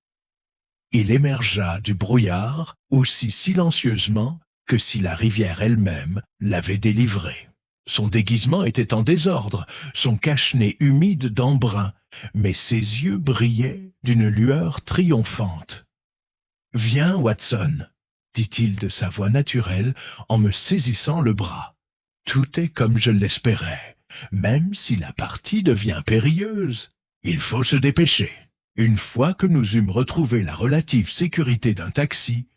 Il émergea du brouillard aussi silencieusement que si la rivière elle-même l'avait délivré. Son déguisement était en désordre, son cache-nez humide d'embrun, mais ses yeux brillaient d'une lueur triomphante. « Viens, Watson », dit-il de sa voix naturelle en me saisissant le bras. « Tout est comme je l'espérais, même si la partie devient périlleuse. Il faut se dépêcher. » Une fois que nous eûmes retrouvé la relative sécurité d'un taxi,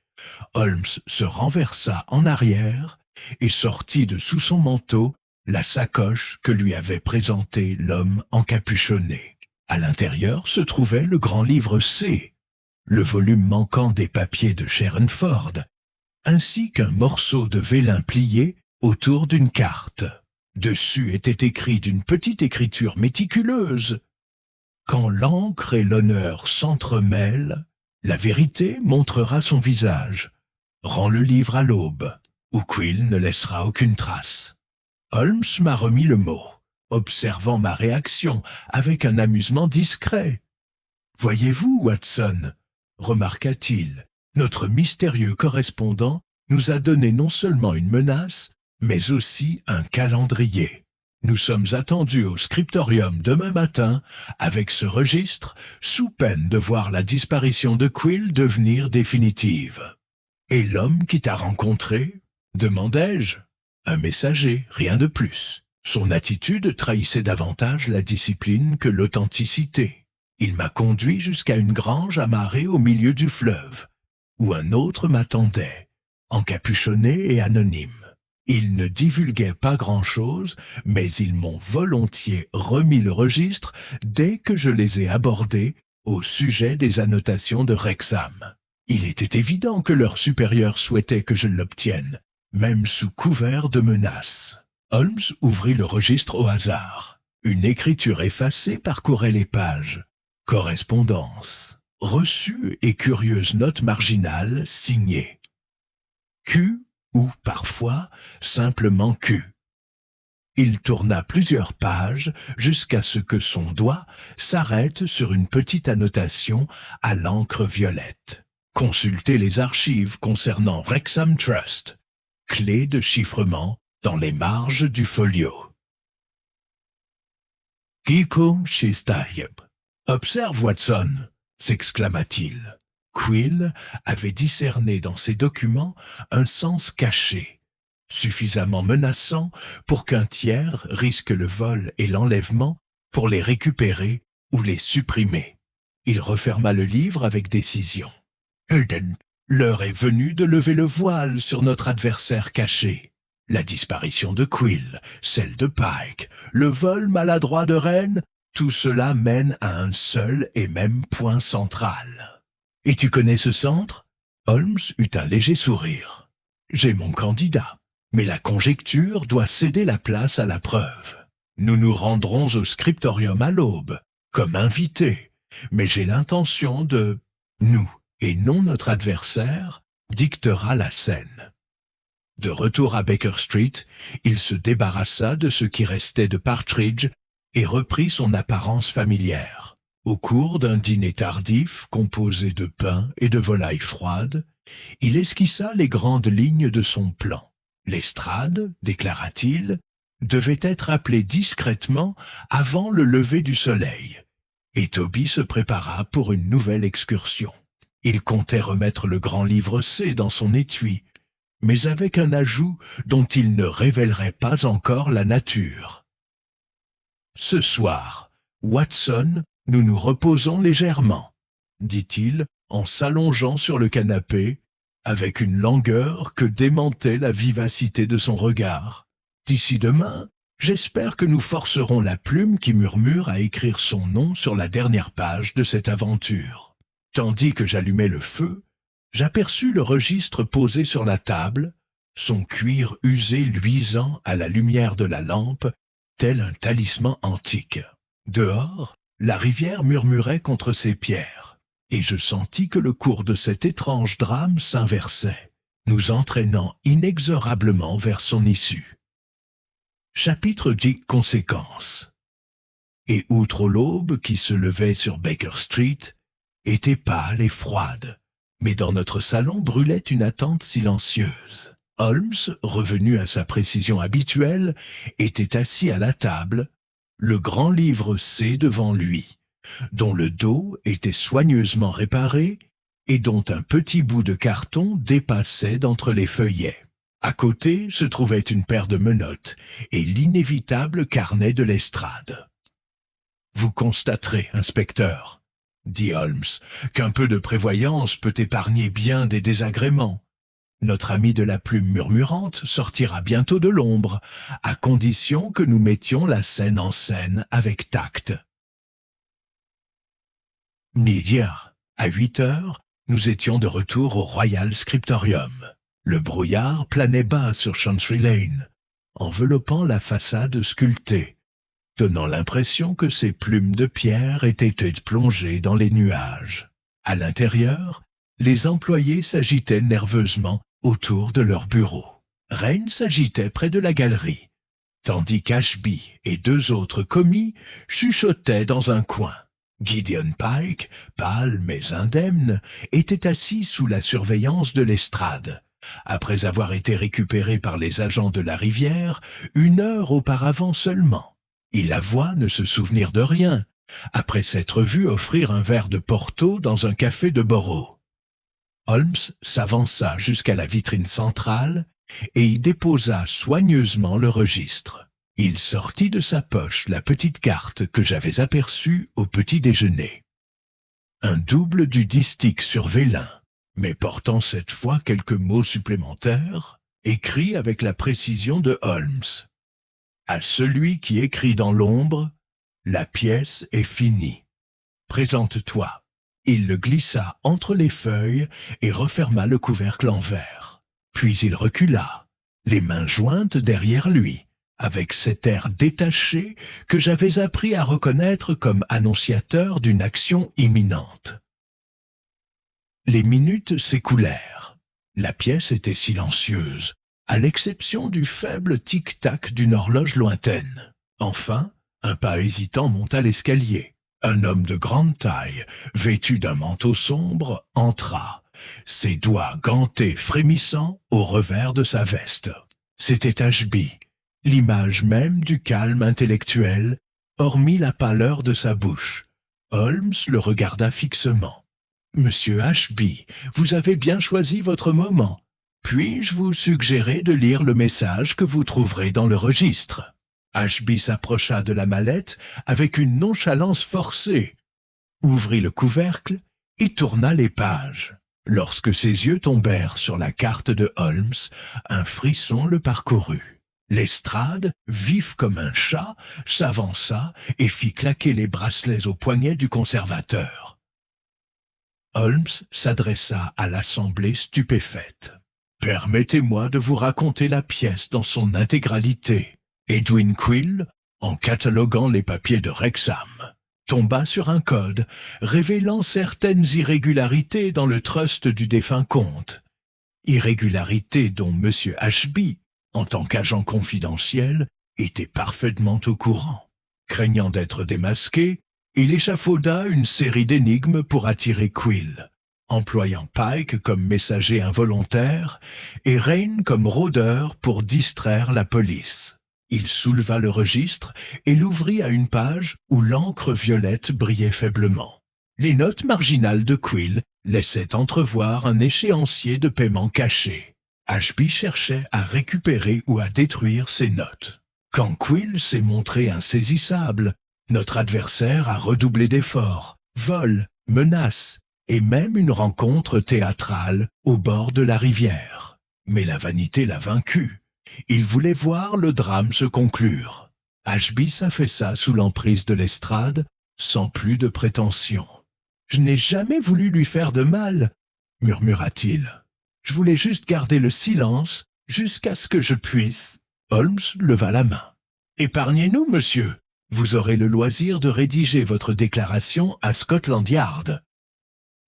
Holmes se renversa en arrière et sortit de sous son manteau la sacoche que lui avait présentée l'homme encapuchonné. À l'intérieur se trouvait le grand livre C, le volume manquant des papiers de Cherenford, ainsi qu'un morceau de vélin plié autour d'une carte. Dessus était écrit d'une petite écriture méticuleuse: « Quand l'encre et l'honneur s'entremêlent, la vérité montrera son visage. Rends le livre à l'aube, où Quill ne laissera aucune trace. » Holmes m'a remis le mot, observant ma réaction avec un amusement discret. « Voyez-vous, Watson, » remarqua-t-il, « notre mystérieux correspondant nous a donné non seulement une menace, mais aussi un calendrier. Nous sommes attendus au scriptorium demain matin avec ce registre, sous peine de voir la disparition de Quill devenir définitive. »« Et l'homme qui t'a rencontré ?» demandai-je. « Un messager, rien de plus. Son attitude trahissait davantage la discipline que l'authenticité. Il m'a conduit jusqu'à une grange amarrée au milieu du fleuve, où un autre m'attendait, encapuchonné et anonyme. Ils ne divulguaient pas grand-chose, mais ils m'ont volontiers remis le registre dès que je les ai abordés au sujet des annotations de Wrexham. Il était évident que leur supérieur souhaitait que je l'obtienne, même sous couvert de menaces. Holmes ouvrit le registre au hasard. Une écriture effacée parcourait les pages. Correspondance. Reçu et curieuse note marginale signée. Q ou parfois simplement Q. Il tourna plusieurs pages jusqu'à ce que son doigt s'arrête sur une petite annotation à l'encre violette. Consultez les archives concernant Wrexham Trust. Clé de chiffrement dans les marges du folio. Quiconque chez Staïeb. Observe, Watson, s'exclama-t-il. Quill avait discerné dans ces documents un sens caché, suffisamment menaçant pour qu'un tiers risque le vol et l'enlèvement pour les récupérer ou les supprimer. Il referma le livre avec décision. « Holden, l'heure est venue de lever le voile sur notre adversaire caché. La disparition de Quill, celle de Pike, le vol maladroit de Rennes, tout cela mène à un seul et même point central. Et tu connais ce centre ?» Holmes eut un léger sourire. « J'ai mon candidat, mais la conjecture doit céder la place à la preuve. Nous nous rendrons au scriptorium à l'aube, comme invités, mais j'ai l'intention de... Nous, et non notre adversaire, dictera la scène. » De retour à Baker Street, il se débarrassa de ce qui restait de Partridge et reprit son apparence familière. Au cours d'un dîner tardif composé de pain et de volailles froides, il esquissa les grandes lignes de son plan. L'estrade, déclara-t-il, devait être appelée discrètement avant le lever du soleil, et Toby se prépara pour une nouvelle excursion. Il comptait remettre le grand livre C dans son étui, mais avec un ajout dont il ne révélerait pas encore la nature. Ce soir, Watson, nous nous reposons légèrement, dit-il en s'allongeant sur le canapé, avec une langueur que démentait la vivacité de son regard. D'ici demain, j'espère que nous forcerons la plume qui murmure à écrire son nom sur la dernière page de cette aventure. Tandis que j'allumais le feu, j'aperçus le registre posé sur la table, son cuir usé luisant à la lumière de la lampe, tel un talisman antique. Dehors, la rivière murmurait contre ses pierres, et je sentis que le cours de cet étrange drame s'inversait, nous entraînant inexorablement vers son issue. Chapitre 10 Conséquences. Et outre l'aube qui se levait sur Baker Street, était pâle et froide, mais dans notre salon brûlait une attente silencieuse. Holmes, revenu à sa précision habituelle, était assis à la table, le grand livre C devant lui, dont le dos était soigneusement réparé et dont un petit bout de carton dépassait d'entre les feuillets. À côté se trouvait une paire de menottes et l'inévitable carnet de l'estrade. « Vous constaterez, inspecteur, » dit Holmes, « qu'un peu de prévoyance peut épargner bien des désagréments. Notre ami de la plume murmurante sortira bientôt de l'ombre, à condition que nous mettions la scène en scène avec tact. » Hier, à 8 heures, nous étions de retour au Royal Scriptorium. Le brouillard planait bas sur Chancery Lane, enveloppant la façade sculptée, donnant l'impression que ces plumes de pierre étaient plongées dans les nuages. À l'intérieur, les employés s'agitaient nerveusement autour de leur bureau. Rain s'agitait près de la galerie, tandis qu'Ashby et 2 autres commis chuchotaient dans un coin. Gideon Pike, pâle mais indemne, était assis sous la surveillance de l'estrade, après avoir été récupéré par les agents de la rivière 1 heure auparavant seulement. Il avoua ne se souvenir de rien, après s'être vu offrir un verre de Porto dans un café de Borough. Holmes s'avança jusqu'à la vitrine centrale et y déposa soigneusement le registre. Il sortit de sa poche la petite carte que j'avais aperçue au petit déjeuner. Un double du distique sur vélin, mais portant cette fois quelques mots supplémentaires, écrits avec la précision de Holmes. À celui qui écrit dans l'ombre, la pièce est finie. Présente-toi. Il le glissa entre les feuilles et referma le couvercle en verre. Puis il recula, les mains jointes derrière lui, avec cet air détaché que j'avais appris à reconnaître comme annonciateur d'une action imminente. Les minutes s'écoulèrent. La pièce était silencieuse, à l'exception du faible tic-tac d'une horloge lointaine. Enfin, un pas hésitant monta l'escalier. Un homme de grande taille, vêtu d'un manteau sombre, entra, ses doigts gantés frémissant au revers de sa veste. C'était Ashby, l'image même du calme intellectuel, hormis la pâleur de sa bouche. Holmes le regarda fixement. « Monsieur Ashby, vous avez bien choisi votre moment. Puis-je vous suggérer de lire le message que vous trouverez dans le registre ?» Ashby s'approcha de la mallette avec une nonchalance forcée, ouvrit le couvercle et tourna les pages. Lorsque ses yeux tombèrent sur la carte de Holmes, un frisson le parcourut. L'estrade, vif comme un chat, s'avança et fit claquer les bracelets aux poignets du conservateur. Holmes s'adressa à l'assemblée stupéfaite. « Permettez-moi de vous raconter la pièce dans son intégralité. Edwin Quill, en cataloguant les papiers de Wrexham, tomba sur un code révélant certaines irrégularités dans le trust du défunt comte. Irrégularités dont M. Ashby, en tant qu'agent confidentiel, était parfaitement au courant. Craignant d'être démasqué, Il échafauda une série d'énigmes pour attirer Quill, employant Pike comme messager involontaire et Rain comme rôdeur pour distraire la police. Il souleva le registre et l'ouvrit à une page où l'encre violette brillait faiblement. Les notes marginales de Quill laissaient entrevoir un échéancier de paiement caché. Ashby cherchait à récupérer ou à détruire ces notes. Quand Quill s'est montré insaisissable, notre adversaire a redoublé d'efforts, vols, menaces et même une rencontre théâtrale au bord de la rivière. Mais la vanité l'a vaincu. Il voulait voir le drame se conclure. Ashby s'affaissa sous l'emprise de l'estrade, sans plus de prétention. « Je n'ai jamais voulu lui faire de mal, » murmura-t-il. « Je voulais juste garder le silence jusqu'à ce que je puisse. » Holmes leva la main. « Épargnez-nous, monsieur. Vous aurez le loisir de rédiger votre déclaration à Scotland Yard. »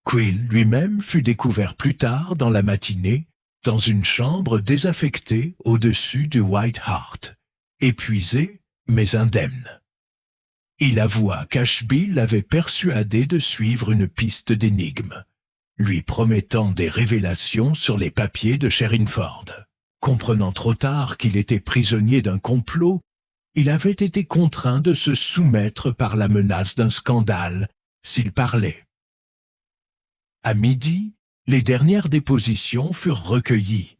Quill lui-même fut découvert plus tard dans la matinée, dans une chambre désaffectée au-dessus du White Hart, épuisé mais indemne. Il avoua qu'Ashby l'avait persuadé de suivre une piste d'énigmes, lui promettant des révélations sur les papiers de Sherrinford. Comprenant trop tard qu'il était prisonnier d'un complot, il avait été contraint de se soumettre par la menace d'un scandale s'il parlait. À midi, les dernières dépositions furent recueillies,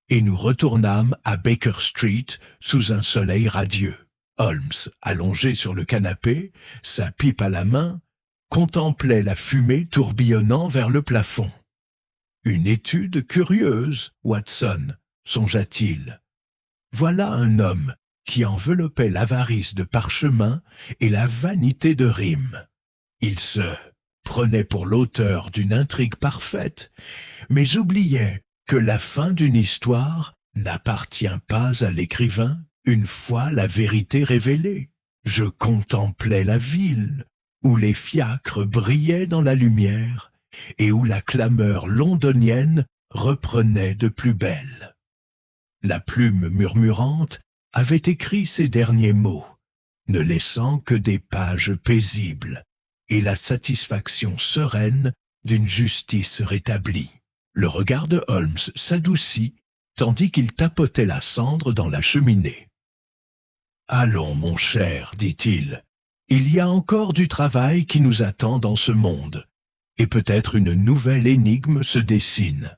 et nous retournâmes à Baker Street sous un soleil radieux. Holmes, allongé sur le canapé, sa pipe à la main, contemplait la fumée tourbillonnant vers le plafond. Une étude curieuse, Watson, songea-t-il. Voilà un homme qui enveloppait l'avarice de parchemin et la vanité de rime. Il se prenait pour l'auteur d'une intrigue parfaite, mais oubliait que la fin d'une histoire n'appartient pas à l'écrivain une fois la vérité révélée. Je contemplais la ville, où les fiacres brillaient dans la lumière et où la clameur londonienne reprenait de plus belle. La plume murmurante avait écrit ces derniers mots, ne laissant que des pages paisibles et la satisfaction sereine d'une justice rétablie. Le regard de Holmes s'adoucit tandis qu'il tapotait la cendre dans la cheminée. « Allons, mon cher, dit-il, il y a encore du travail qui nous attend dans ce monde, et peut-être une nouvelle énigme se dessine.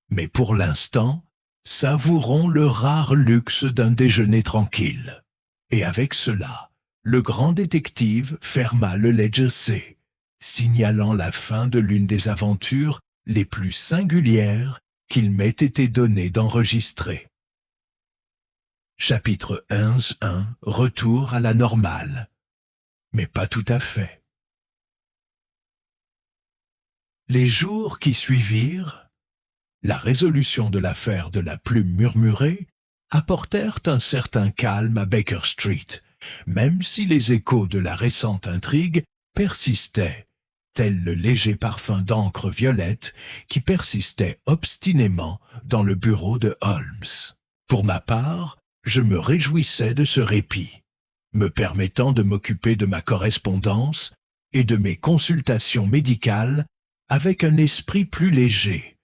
Mais pour l'instant, savourons le rare luxe d'un déjeuner tranquille. » Et avec cela, le grand détective ferma le Ledger C, signalant la fin de l'une des aventures les plus singulières qu'il m'ait été donné d'enregistrer. Chapitre 11.1 Retour à la normale. Mais pas tout à fait. Les jours qui suivirent, la résolution de l'affaire de la plume murmurée apportèrent un certain calme à Baker Street, même si les échos de la récente intrigue persistaient, tel le léger parfum d'encre violette qui persistait obstinément dans le bureau de Holmes. Pour ma part, je me réjouissais de ce répit, me permettant de m'occuper de ma correspondance et de mes consultations médicales avec un esprit plus léger,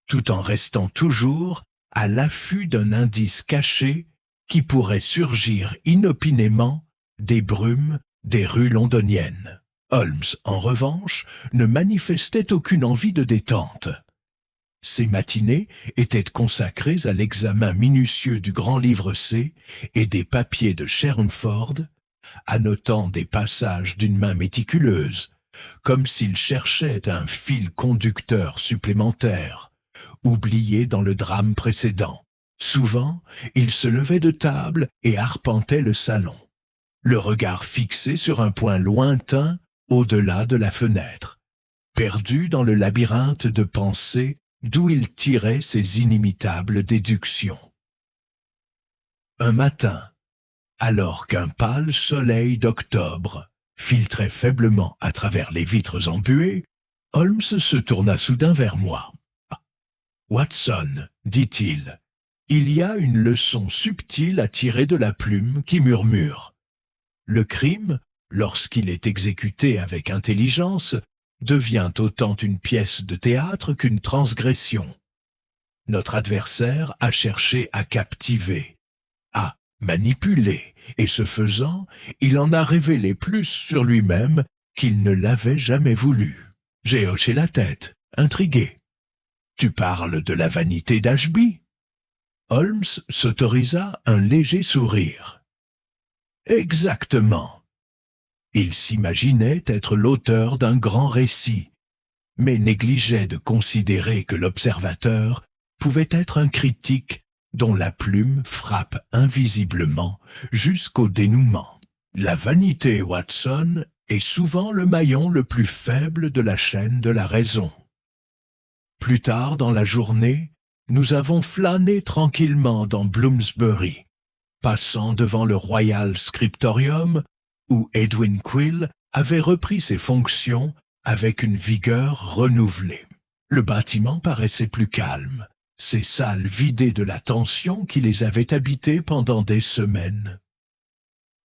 tout en restant toujours à l'affût d'un indice caché qui pourrait surgir inopinément des brumes des rues londoniennes. Holmes, en revanche, ne manifestait aucune envie de détente. Ses matinées étaient consacrées à l'examen minutieux du grand livre C et des papiers de Sherrinford, annotant des passages d'une main méticuleuse, comme s'il cherchait un fil conducteur supplémentaire, oublié dans le drame précédent. Souvent, il se levait de table et arpentait le salon, le regard fixé sur un point lointain au-delà de la fenêtre, perdu dans le labyrinthe de pensées d'où il tirait ses inimitables déductions. Un matin, alors qu'un pâle soleil d'octobre filtrait faiblement à travers les vitres embuées, Holmes se tourna soudain vers moi. « Watson, dit-il, il y a une leçon subtile à tirer de la plume qui murmure. Le crime lorsqu'il est exécuté avec intelligence, devient autant une pièce de théâtre qu'une transgression. Notre adversaire a cherché à captiver, à manipuler, et ce faisant, il en a révélé plus sur lui-même qu'il ne l'avait jamais voulu. J'ai hoché la tête, intrigué. Tu parles de la vanité d'Ashby? Holmes s'autorisa un léger sourire. Exactement. Il s'imaginait être l'auteur d'un grand récit, mais négligeait de considérer que l'observateur pouvait être un critique dont la plume frappe invisiblement jusqu'au dénouement. La vanité, Watson, est souvent le maillon le plus faible de la chaîne de la raison. Plus tard dans la journée, nous avons flâné tranquillement dans Bloomsbury, passant devant le Royal Scriptorium, où Edwin Quill avait repris ses fonctions avec une vigueur renouvelée. Le bâtiment paraissait plus calme, ses salles vidées de la tension qui les avait habitées pendant des semaines.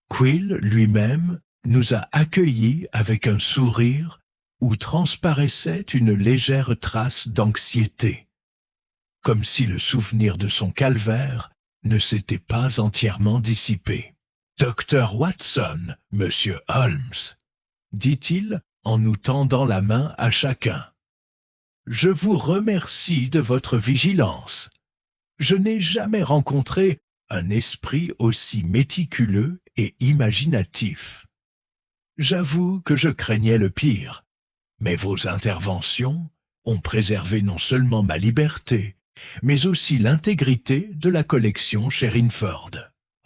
Quill lui-même nous a accueillis avec un sourire où transparaissait une légère trace d'anxiété, comme si le souvenir de son calvaire ne s'était pas entièrement dissipé. « Docteur Watson, Monsieur Holmes, » dit-il en nous tendant la main à chacun. « Je vous remercie de votre vigilance. Je n'ai jamais rencontré un esprit aussi méticuleux et imaginatif. J'avoue que je craignais le pire, mais vos interventions ont préservé non seulement ma liberté, mais aussi l'intégrité de la collection Sherrinford. »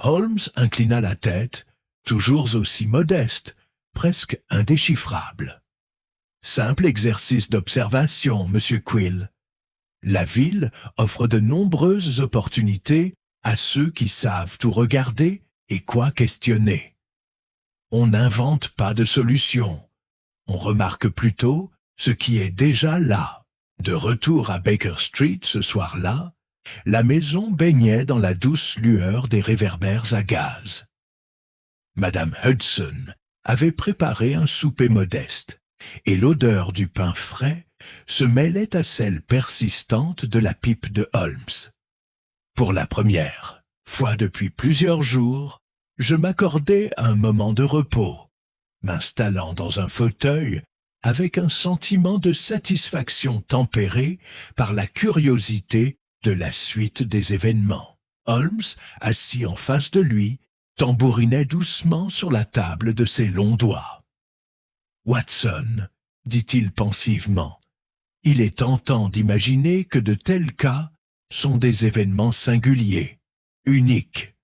Holmes inclina la tête, toujours aussi modeste, presque indéchiffrable. « Simple exercice d'observation, Monsieur Quill. La ville offre de nombreuses opportunités à ceux qui savent tout regarder et quoi questionner. On n'invente pas de solution. On remarque plutôt ce qui est déjà là. » De retour à Baker Street ce soir-là, la maison baignait dans la douce lueur des réverbères à gaz. Madame Hudson avait préparé un souper modeste, et l'odeur du pain frais se mêlait à celle persistante de la pipe de Holmes. Pour la première fois depuis plusieurs jours, je m'accordais un moment de repos, m'installant dans un fauteuil avec un sentiment de satisfaction tempéré par la curiosité de la suite des événements. Holmes, assis en face de lui, tambourinait doucement sur la table de ses longs doigts. « Watson, » dit-il pensivement, « il est tentant d'imaginer que de tels cas sont des événements singuliers, uniques.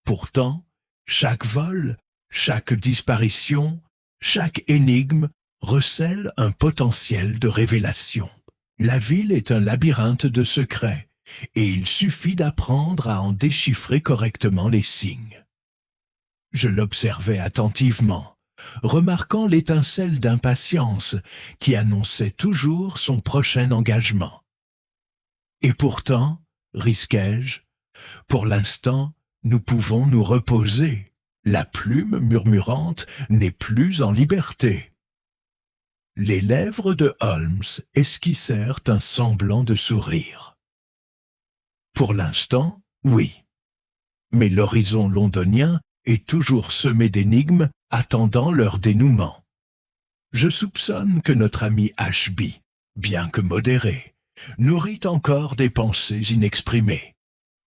Pourtant, chaque vol, chaque disparition, chaque énigme recèle un potentiel de révélation. La ville est un labyrinthe de secrets, et il suffit d'apprendre à en déchiffrer correctement les signes. » Je l'observais attentivement, remarquant l'étincelle d'impatience qui annonçait toujours son prochain engagement. « Et pourtant, risquai-je, pour l'instant, nous pouvons nous reposer. La plume murmurante n'est plus en liberté. » Les lèvres de Holmes esquissèrent un semblant de sourire. « Pour l'instant, oui. Mais l'horizon londonien est toujours semé d'énigmes attendant leur dénouement. Je soupçonne que notre ami Ashby, bien que modéré, nourrit encore des pensées inexprimées,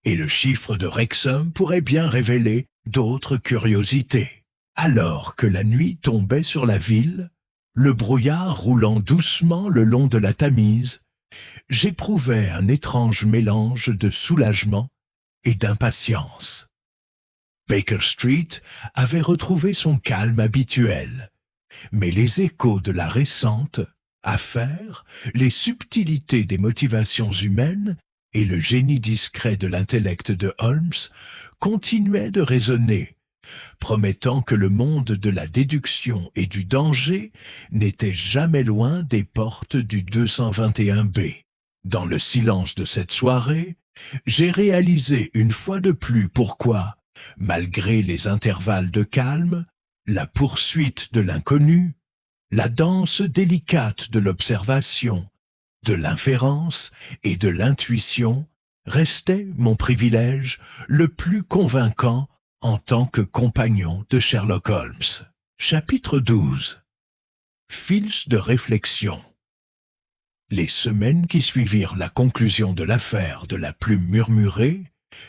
et le chiffre de Wrexham pourrait bien révéler d'autres curiosités. Alors que la nuit tombait sur la ville, le brouillard roulant doucement le long de la Tamise, j'éprouvais un étrange mélange de soulagement et d'impatience. Baker Street avait retrouvé son calme habituel, mais les échos de la récente affaire, les subtilités des motivations humaines et le génie discret de l'intellect de Holmes continuaient de résonner, promettant que le monde de la déduction et du danger n'était jamais loin des portes du 221B. Dans le silence de cette soirée, j'ai réalisé une fois de plus pourquoi, malgré les intervalles de calme, la poursuite de l'inconnu, la danse délicate de l'observation, de l'inférence et de l'intuition restait mon privilège le plus convaincant en tant que compagnon de Sherlock Holmes. Chapitre 12. Fils de réflexion. Les semaines qui suivirent la conclusion de l'affaire de la plume murmurée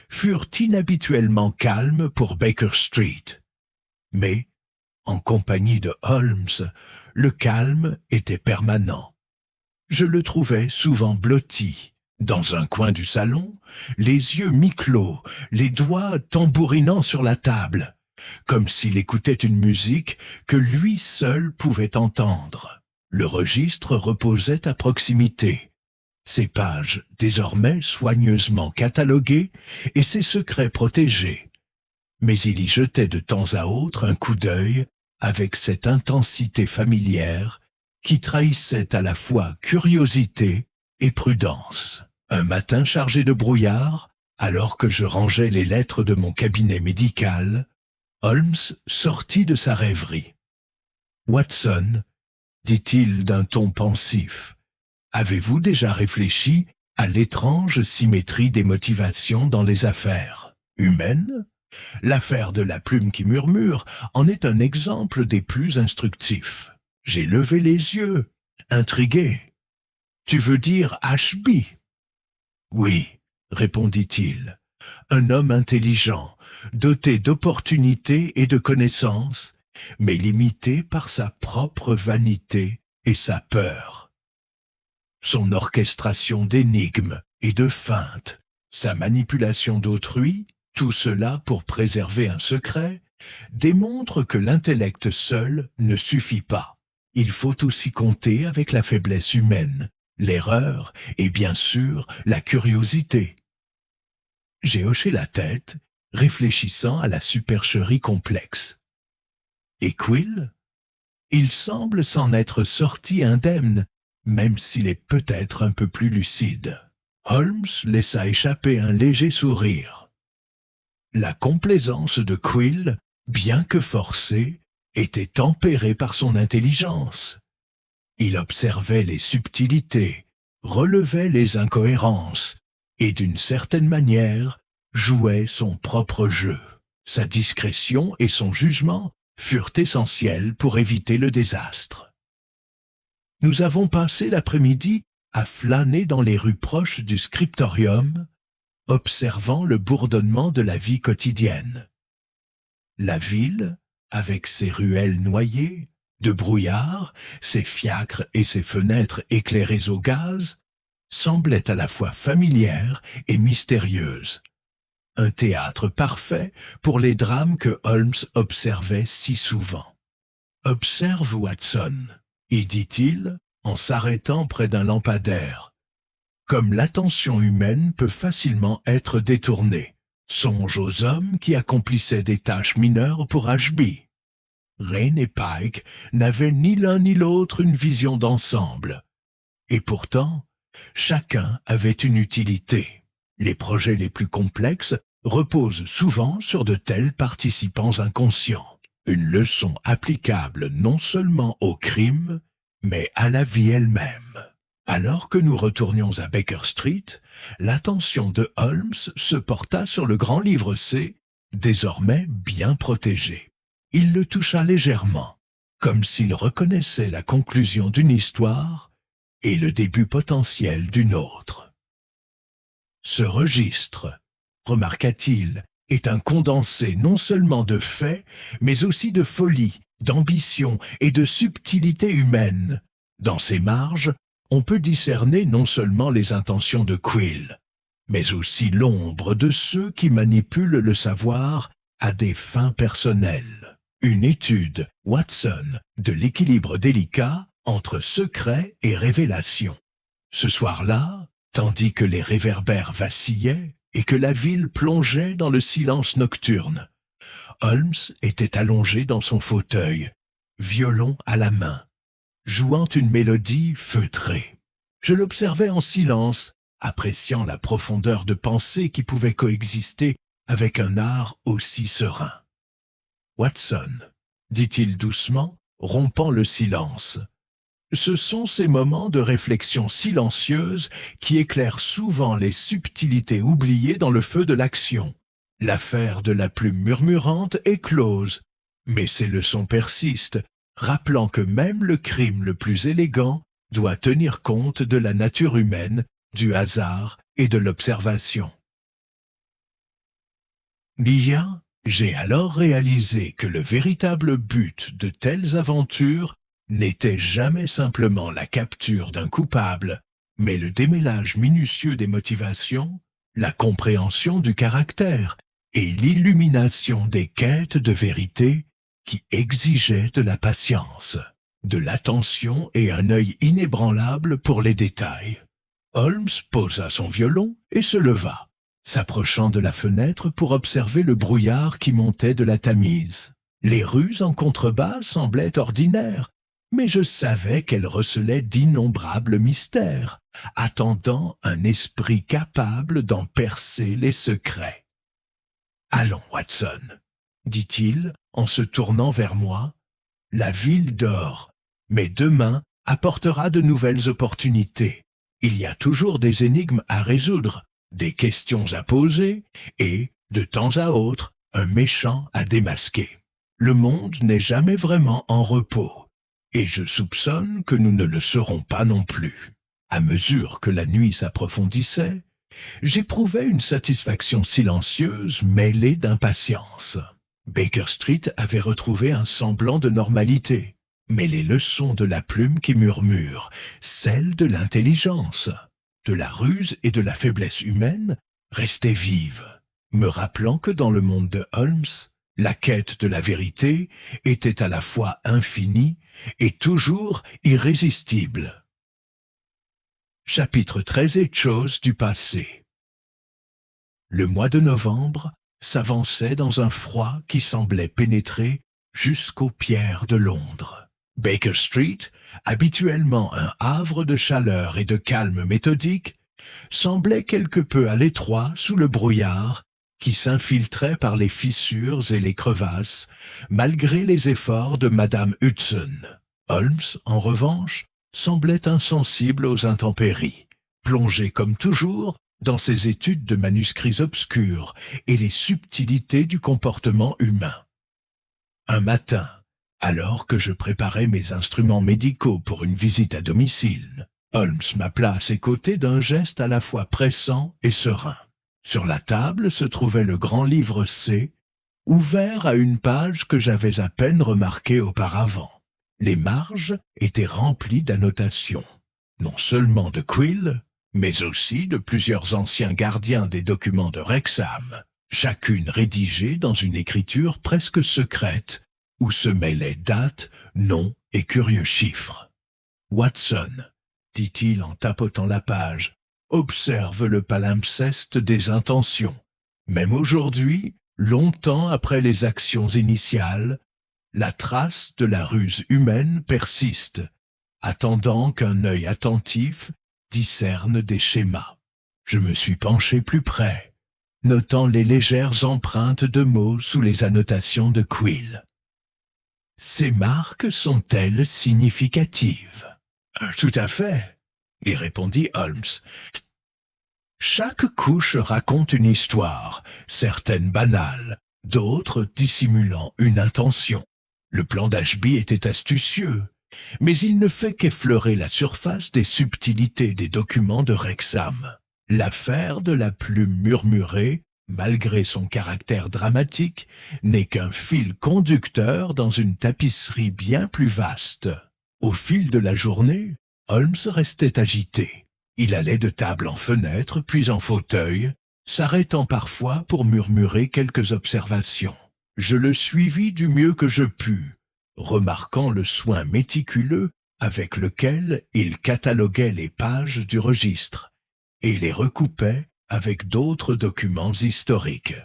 furent inhabituellement calmes pour Baker Street. Mais, en compagnie de Holmes, le calme était permanent. Je le trouvais souvent blotti, dans un coin du salon, les yeux mi-clos, les doigts tambourinant sur la table, comme s'il écoutait une musique que lui seul pouvait entendre. Le registre reposait à proximité, ses pages désormais soigneusement cataloguées et ses secrets protégés. Mais il y jetait de temps à autre un coup d'œil avec cette intensité familière qui trahissait à la fois curiosité et prudence. Un matin chargé de brouillard, alors que je rangeais les lettres de mon cabinet médical, Holmes sortit de sa rêverie. « Watson, dit-il d'un ton pensif, avez-vous déjà réfléchi à l'étrange symétrie des motivations dans les affaires humaines ? L'affaire de la plume qui murmure en est un exemple des plus instructifs. » J'ai levé les yeux, intrigué. « Tu veux dire Ashby ?»« Oui, répondit-il, un homme intelligent, doté d'opportunités et de connaissances, mais limité par sa propre vanité et sa peur. Son orchestration d'énigmes et de feintes, sa manipulation d'autrui, tout cela pour préserver un secret, démontre que l'intellect seul ne suffit pas. Il faut aussi compter avec la faiblesse humaine, l'erreur et bien sûr la curiosité. J'ai hoché la tête, réfléchissant à la supercherie complexe. Et Quill ? Il semble s'en être sorti indemne, même s'il est peut-être un peu plus lucide. Holmes laissa échapper un léger sourire. La complaisance de Quill, bien que forcée, était tempéré par son intelligence. Il observait les subtilités, relevait les incohérences, et d'une certaine manière, jouait son propre jeu. Sa discrétion et son jugement furent essentiels pour éviter le désastre. Nous avons passé l'après-midi à flâner dans les rues proches du scriptorium, observant le bourdonnement de la vie quotidienne. La ville, avec ses ruelles noyées, de brouillard, ses fiacres et ses fenêtres éclairées au gaz, semblait à la fois familière et mystérieuse. Un théâtre parfait pour les drames que Holmes observait si souvent. « Observe, Watson, » y dit-il, en s'arrêtant près d'un lampadaire. « Comme l'attention humaine peut facilement être détournée. Songe aux hommes qui accomplissaient des tâches mineures pour Ashby. Rain et Pike n'avaient ni l'un ni l'autre une vision d'ensemble. Et pourtant, chacun avait une utilité. Les projets les plus complexes reposent souvent sur de tels participants inconscients. Une leçon applicable non seulement au crime, mais à la vie elle-même. Alors que nous retournions à Baker Street, l'attention de Holmes se porta sur le grand livre C, désormais bien protégé. Il le toucha légèrement, comme s'il reconnaissait la conclusion d'une histoire et le début potentiel d'une autre. Ce registre, remarqua-t-il, est un condensé non seulement de faits, mais aussi de folie, d'ambition et de subtilité humaine. Dans ses marges, on peut discerner non seulement les intentions de Quill, mais aussi l'ombre de ceux qui manipulent le savoir à des fins personnelles. Une étude, Watson, de l'équilibre délicat entre secret et révélation. Ce soir-là, tandis que les réverbères vacillaient et que la ville plongeait dans le silence nocturne, Holmes était allongé dans son fauteuil, violon à la main, jouant une mélodie feutrée. Je l'observais en silence, appréciant la profondeur de pensée qui pouvait coexister avec un art aussi serein. « Watson, dit-il doucement, rompant le silence. Ce sont ces moments de réflexion silencieuse qui éclairent souvent les subtilités oubliées dans le feu de l'action. L'affaire de la plume murmurante est close, mais ses leçons persistent, rappelant que même le crime le plus élégant doit tenir compte de la nature humaine, du hasard et de l'observation. J'ai alors réalisé que le véritable but de telles aventures n'était jamais simplement la capture d'un coupable, mais le démêlage minutieux des motivations, la compréhension du caractère et l'illumination des quêtes de vérité qui exigeaient de la patience, de l'attention et un œil inébranlable pour les détails. Holmes posa son violon et se leva, s'approchant de la fenêtre pour observer le brouillard qui montait de la Tamise. Les rues en contrebas semblaient ordinaires, mais je savais qu'elles recelaient d'innombrables mystères, attendant un esprit capable d'en percer les secrets. « Allons, Watson, » dit-il en se tournant vers moi. « La ville dort, mais demain apportera de nouvelles opportunités. Il y a toujours des énigmes à résoudre, des questions à poser et, de temps à autre, un méchant à démasquer. Le monde n'est jamais vraiment en repos, et je soupçonne que nous ne le serons pas non plus. » À mesure que la nuit s'approfondissait, j'éprouvais une satisfaction silencieuse mêlée d'impatience. Baker Street avait retrouvé un semblant de normalité, mais les leçons de la plume qui murmure, celles de l'intelligence, de la ruse et de la faiblesse humaine, restaient vives, me rappelant que dans le monde de Holmes, la quête de la vérité était à la fois infinie et toujours irrésistible. Chapitre 13 et choses du passé. Le mois de novembre s'avançait dans un froid qui semblait pénétrer jusqu'aux pierres de Londres. Baker Street, habituellement un havre de chaleur et de calme méthodique, semblait quelque peu à l'étroit sous le brouillard qui s'infiltrait par les fissures et les crevasses, malgré les efforts de Madame Hudson. Holmes, en revanche, semblait insensible aux intempéries, plongé comme toujours dans ses études de manuscrits obscurs et les subtilités du comportement humain. Un matin, alors que je préparais mes instruments médicaux pour une visite à domicile, Holmes m'appela à ses côtés d'un geste à la fois pressant et serein. Sur la table se trouvait le grand livre C, ouvert à une page que j'avais à peine remarquée auparavant. Les marges étaient remplies d'annotations, non seulement de Quill, mais aussi de plusieurs anciens gardiens des documents de Wrexham, chacune rédigée dans une écriture presque secrète, où se mêlaient dates, noms et curieux chiffres. « Watson, » dit-il en tapotant la page, « observe le palimpseste des intentions. Même aujourd'hui, longtemps après les actions initiales, la trace de la ruse humaine persiste, attendant qu'un œil attentif discerne des schémas. » Je me suis penché plus près, notant les légères empreintes de mots sous les annotations de Quill. « Ces marques sont-elles significatives ? » « Tout à fait, » y répondit Holmes. « Chaque couche raconte une histoire, certaines banales, d'autres dissimulant une intention. Le plan d'Ashby était astucieux, mais il ne fait qu'effleurer la surface des subtilités des documents de Wrexham. L'affaire de la plume murmurée, malgré son caractère dramatique, n'est qu'un fil conducteur dans une tapisserie bien plus vaste. Au fil de la journée, Holmes restait agité. Il allait de table en fenêtre, puis en fauteuil, s'arrêtant parfois pour murmurer quelques observations. Je le suivis du mieux que je pus, remarquant le soin méticuleux avec lequel il cataloguait les pages du registre et les recoupait avec d'autres documents historiques.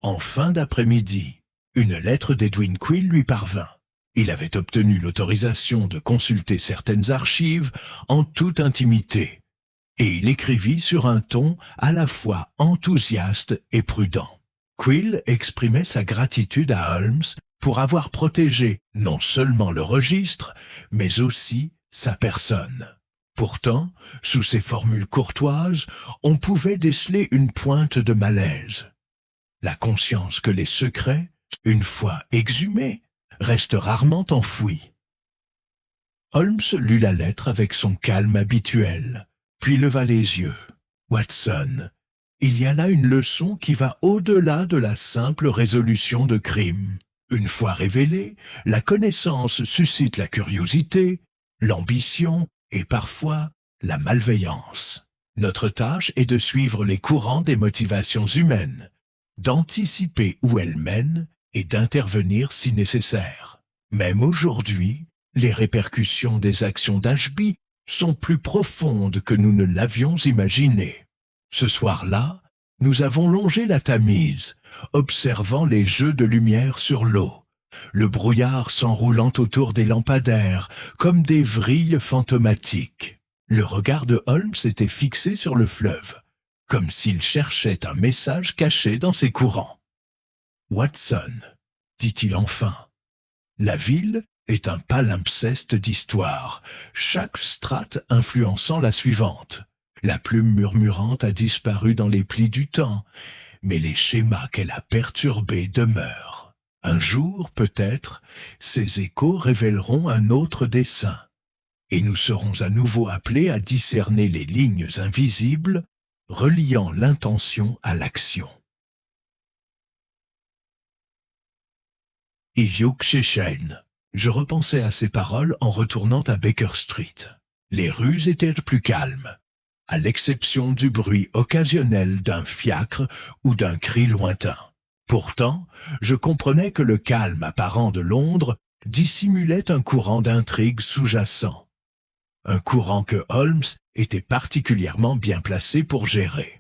En fin d'après-midi, une lettre d'Edwin Quill lui parvint. Il avait obtenu l'autorisation de consulter certaines archives en toute intimité, et il écrivit sur un ton à la fois enthousiaste et prudent. Quill exprimait sa gratitude à Holmes pour avoir protégé non seulement le registre, mais aussi sa personne. Pourtant, sous ces formules courtoises, on pouvait déceler une pointe de malaise. La conscience que les secrets, une fois exhumés, restent rarement enfouis. Holmes lut la lettre avec son calme habituel, puis leva les yeux. Watson, il y a là une leçon qui va au-delà de la simple résolution de crimes. Une fois révélée, la connaissance suscite la curiosité, l'ambition et parfois la malveillance. Notre tâche est de suivre les courants des motivations humaines, d'anticiper où elles mènent et d'intervenir si nécessaire. Même aujourd'hui, les répercussions des actions d'Ashby sont plus profondes que nous ne l'avions imaginé. Ce soir-là, nous avons longé la Tamise, observant les jeux de lumière sur l'eau, le brouillard s'enroulant autour des lampadaires comme des vrilles fantomatiques. Le regard de Holmes était fixé sur le fleuve, comme s'il cherchait un message caché dans ses courants. « Watson, dit-il enfin, la ville est un palimpseste d'histoire, chaque strate influençant la suivante. La plume murmurante a disparu dans les plis du temps, mais les schémas qu'elle a perturbés demeurent. Un jour, peut-être, ces échos révéleront un autre dessein, et nous serons à nouveau appelés à discerner les lignes invisibles reliant l'intention à l'action. » Hugh Cheshane. Je repensais à ces paroles en retournant à Baker Street. Les rues étaient plus calmes, à l'exception du bruit occasionnel d'un fiacre ou d'un cri lointain. Pourtant, je comprenais que le calme apparent de Londres dissimulait un courant d'intrigue sous-jacent. Un courant que Holmes était particulièrement bien placé pour gérer.